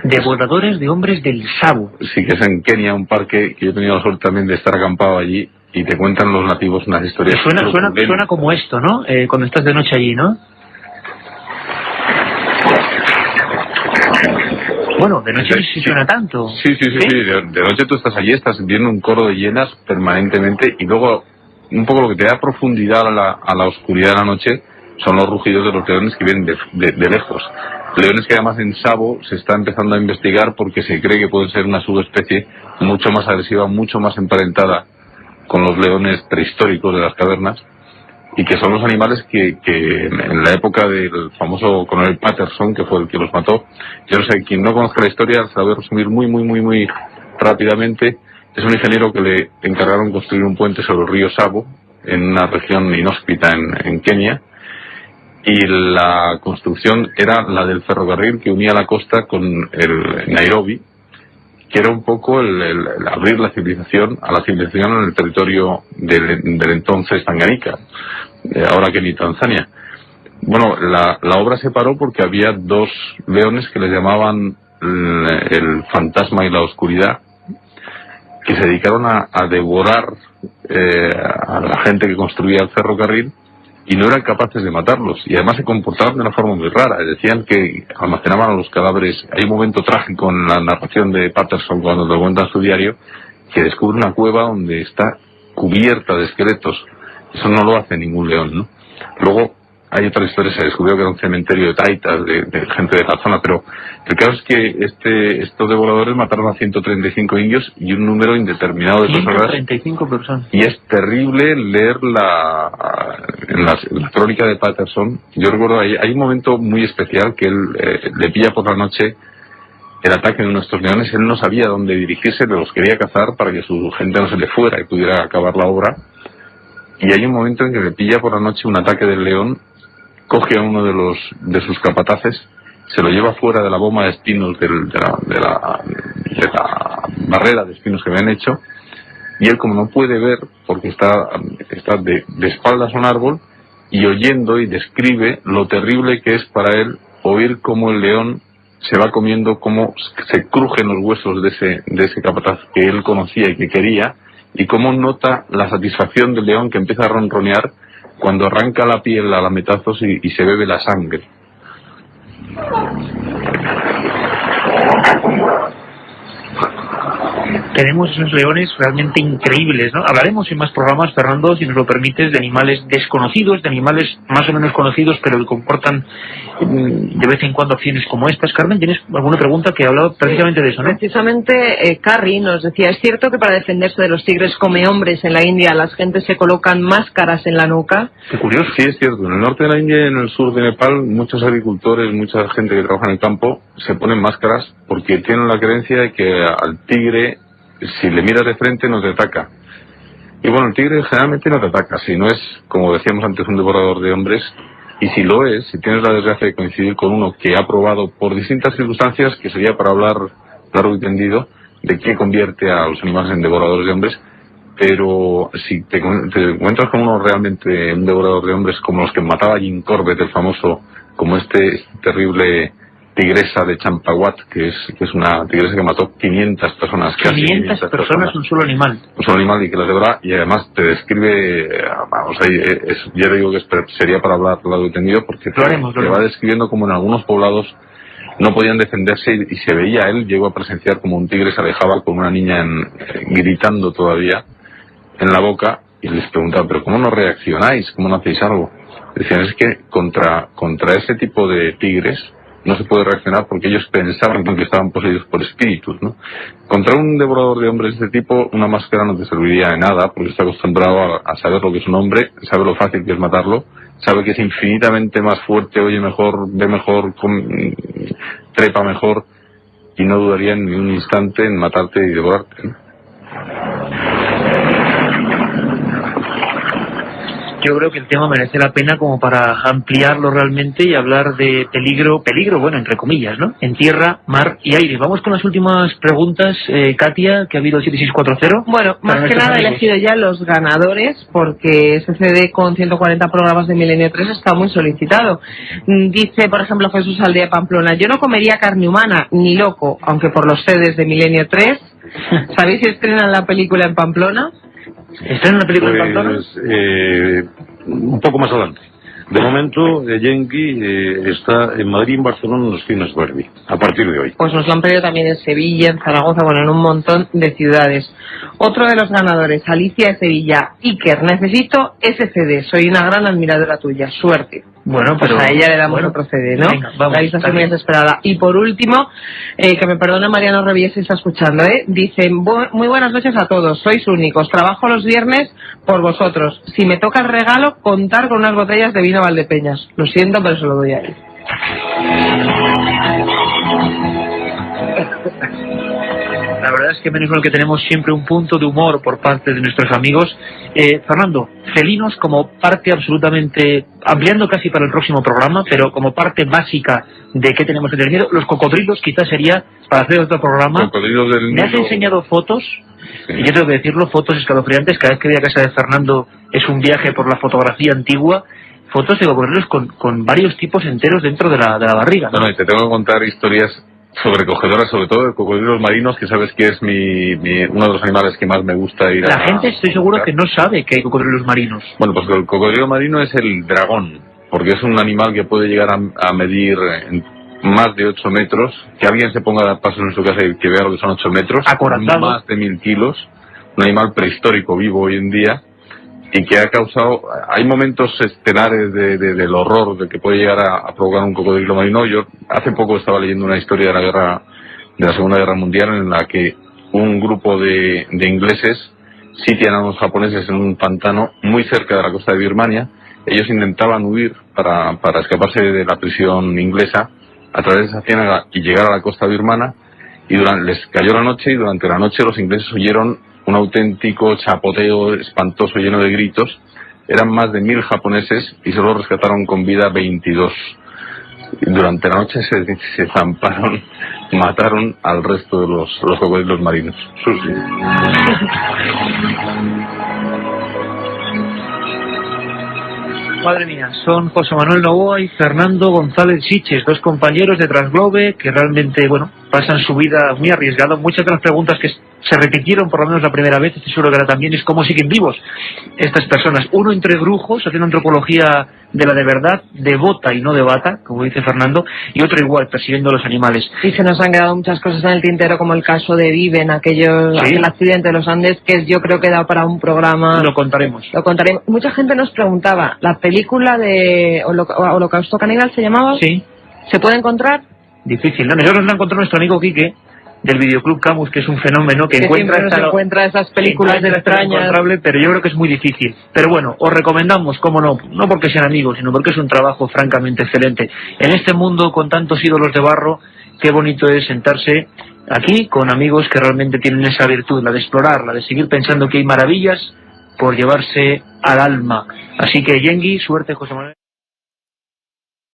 Devoradores de hombres del Sabo. Sí, que es en Kenia, un parque que yo he tenido la suerte también de estar acampado allí, y te cuentan los nativos unas historias. Suena como esto, ¿no? Cuando estás de noche allí, ¿no? Bueno, de noche sí suena tanto. Sí. De noche tú estás allí, estás viendo un coro de hienas permanentemente, y luego un poco lo que te da profundidad a la oscuridad de la noche son los rugidos de los leones que vienen de lejos. Leones que además en Savo se está empezando a investigar porque se cree que pueden ser una subespecie mucho más agresiva, mucho más emparentada con los leones prehistóricos de las cavernas, y que son los animales que en la época del famoso coronel Patterson, que fue el que los mató, yo no sé, quien no conozca la historia, se la voy a resumir muy rápidamente. Es un ingeniero que le encargaron construir un puente sobre el río Savo, en una región inhóspita en Kenia, y la construcción era la del ferrocarril que unía la costa con el Nairobi, que era un poco el abrir la civilización a la civilización en el territorio del entonces Tanganica, ahora Kenia y Tanzania. Bueno, la obra se paró porque había dos leones que les llamaban el fantasma y la oscuridad, que se dedicaron a devorar a la gente que construía el ferrocarril, y no eran capaces de matarlos, y además se comportaban de una forma muy rara. Decían que almacenaban los cadáveres. Hay un momento trágico en la narración de Patterson cuando lo cuenta en su diario, que descubre una cueva donde está cubierta de esqueletos. Eso no lo hace ningún león, ¿no? Luego hay otra historia, se descubrió que era un cementerio de taitas, de gente de la zona, pero el caso es que estos devoradores mataron a 135 indios y un número indeterminado de personas. 135 personas. Y es terrible leer en la crónica de Patterson. Yo recuerdo, hay un momento muy especial que él le pilla por la noche el ataque de uno de estos leones. Él no sabía dónde dirigirse, los quería cazar para que su gente no se le fuera y pudiera acabar la obra. Y hay un momento en que le pilla por la noche un ataque del león, coge a uno de sus capataces, se lo lleva fuera de la bomba de espinos de la barrera de espinos que habían hecho, y él, como no puede ver porque está de espaldas a un árbol, y oyendo, y describe lo terrible que es para él oír cómo el león se va comiendo, cómo se crujen los huesos de ese capataz que él conocía y que quería, y cómo nota la satisfacción del león, que empieza a ronronear cuando arranca la piel a lametazos y se bebe la sangre. Tenemos esos leones realmente increíbles, ¿no? Hablaremos en más programas, Fernando, si nos lo permites, de animales desconocidos, de animales más o menos conocidos, pero que comportan de vez en cuando acciones como estas. Carmen, ¿tienes alguna pregunta? Que ha hablado precisamente de eso, ¿no? Precisamente, Carrie nos decía, ¿es cierto que para defenderse de los tigres come hombres en la India las gentes se colocan máscaras en la nuca? Qué curioso. Sí, es cierto. En el norte de la India y en el sur de Nepal, muchos agricultores, mucha gente que trabaja en el campo, se ponen máscaras porque tienen la creencia de que al tigre, si le miras de frente, no te ataca. Y bueno, el tigre generalmente no te ataca, si no es, como decíamos antes, un devorador de hombres. Y si lo es, si tienes la desgracia de coincidir con uno que ha probado por distintas circunstancias, que sería para hablar largo y tendido, de qué convierte a los animales en devoradores de hombres, pero si te encuentras con uno realmente, un devorador de hombres, como los que mataba a Jim Corbett, el famoso, como este terrible tigresa de Champawat, que es una tigresa que mató 500 personas, casi 500 personas, un solo animal. Un solo animal, y que las devora, y además te describe, vamos, ya te digo que sería para hablar largo y tendido, porque te va describiendo como en algunos poblados no podían defenderse y se veía, él llegó a presenciar como un tigre se alejaba con una niña gritando todavía en la boca, y les preguntaba, pero ¿cómo no reaccionáis? ¿Cómo no hacéis algo? Decían, es que contra ese tipo de tigres no se puede reaccionar porque ellos pensaban que estaban poseídos por espíritus, ¿no? Contra un devorador de hombres de este tipo, una máscara no te serviría de nada, porque está acostumbrado a saber lo que es un hombre, sabe lo fácil que es matarlo, sabe que es infinitamente más fuerte, oye mejor, ve mejor, trepa mejor, y no dudaría ni un instante en matarte y devorarte, ¿no? Yo creo que el tema merece la pena como para ampliarlo realmente y hablar de peligro, bueno, entre comillas, ¿no? En tierra, mar y aire. Vamos con las últimas preguntas, Katia, que ha habido 7640. Bueno, más que nada he elegido ya los ganadores, porque ese CD con 140 programas de Milenio 3 está muy solicitado. Dice, por ejemplo, Jesús Aldea Pamplona, yo no comería carne humana, ni loco, aunque por los CDs de Milenio 3. ¿Sabéis si estrenan la película en Pamplona? ¿Estrenan la película en Pamplona? Un poco más adelante. De momento, Yankee está en Madrid y en Barcelona en los cines Verdi, a partir de hoy. Pues nos lo han pedido también en Sevilla, en Zaragoza, bueno, en un montón de ciudades. Otro de los ganadores, Alicia de Sevilla. Iker, necesito ese CD, soy una gran admiradora tuya, suerte. Bueno, pues a ella le damos otro CD, ¿no? Venga, vamos, la lista muy desesperada. Y por último, que me perdone Mariano Revies si está escuchando, dice, muy buenas noches a todos, sois únicos, trabajo los viernes por vosotros. Si me toca el regalo, contar con unas botellas de vino Valdepeñas. Lo siento, pero se lo doy a él. La verdad es que menos mal que tenemos siempre un punto de humor por parte de nuestros amigos. Fernando, felinos como parte absolutamente, ampliando casi para el próximo programa, pero como parte básica de qué tenemos que tener. Los cocodrilos quizás sería para hacer otro programa. Cocodrilos del Me has Nilo. enseñado fotos, y yo tengo que decirlo, fotos escalofriantes. Cada vez que voy a casa de Fernando es un viaje por la fotografía antigua. Fotos de cocodrilos con varios tipos enteros dentro de la barriga, ¿no? Bueno, y te tengo que contar historias sobrecogedoras, sobre todo de cocodrilos marinos, que sabes que es uno de los animales que más me gusta ir a... La gente estoy seguro que no sabe que hay cocodrilos marinos. Bueno, pues el cocodrilo marino es el dragón, porque es un animal que puede llegar a medir más de 8 metros. Que alguien se ponga a paso en su casa y que vea lo que son 8 metros. Acorazado. Más de 1000 kilos. Un animal prehistórico vivo hoy en día y que ha causado... Hay momentos estelares del horror de que puede llegar a provocar un cocodrilo marino. Yo hace poco estaba leyendo una historia de la Segunda Guerra Mundial en la que un grupo de ingleses sitian a unos japoneses en un pantano muy cerca de la costa de Birmania. Ellos intentaban huir para escaparse de la prisión inglesa a través de esa ciénaga y llegar a la costa birmana, y les cayó la noche, y durante la noche los ingleses oyeron un auténtico chapoteo espantoso lleno de gritos. Eran más de 1000 japoneses y solo rescataron con vida 22. Y durante la noche se zamparon, mataron al resto de los cocodrilos marinos. Susi. Madre mía, son José Manuel Novoa y Fernando González Siches, dos compañeros de Transglobe que realmente, bueno, pasan su vida muy arriesgada. Muchas de las preguntas que se repitieron por lo menos la primera vez, estoy seguro que ahora también, es cómo siguen vivos estas personas. Uno entre brujos, haciendo antropología de la de verdad, de bota y no de bata, como dice Fernando, y otro igual, persiguiendo a los animales. Y se nos han quedado muchas cosas en el tintero, como el caso de Viven, aquel accidente de los Andes, que yo creo que da para un programa. Lo contaremos. Mucha gente nos preguntaba, ¿la película de Holocausto Caníbal se llamaba? Sí. ¿Se puede encontrar? Difícil, ¿no? Nosotros nos la encontró nuestro amigo Quique, del Videoclub Camus, que es un fenómeno que encuentra esas películas extrañas, pero yo creo que es muy difícil. Pero bueno, os recomendamos, cómo no porque sean amigos, sino porque es un trabajo francamente excelente. En este mundo con tantos ídolos de barro, qué bonito es sentarse aquí con amigos que realmente tienen esa virtud, la de explorar, la de seguir pensando que hay maravillas por llevarse al alma. Así que, Yengi, suerte, José Manuel.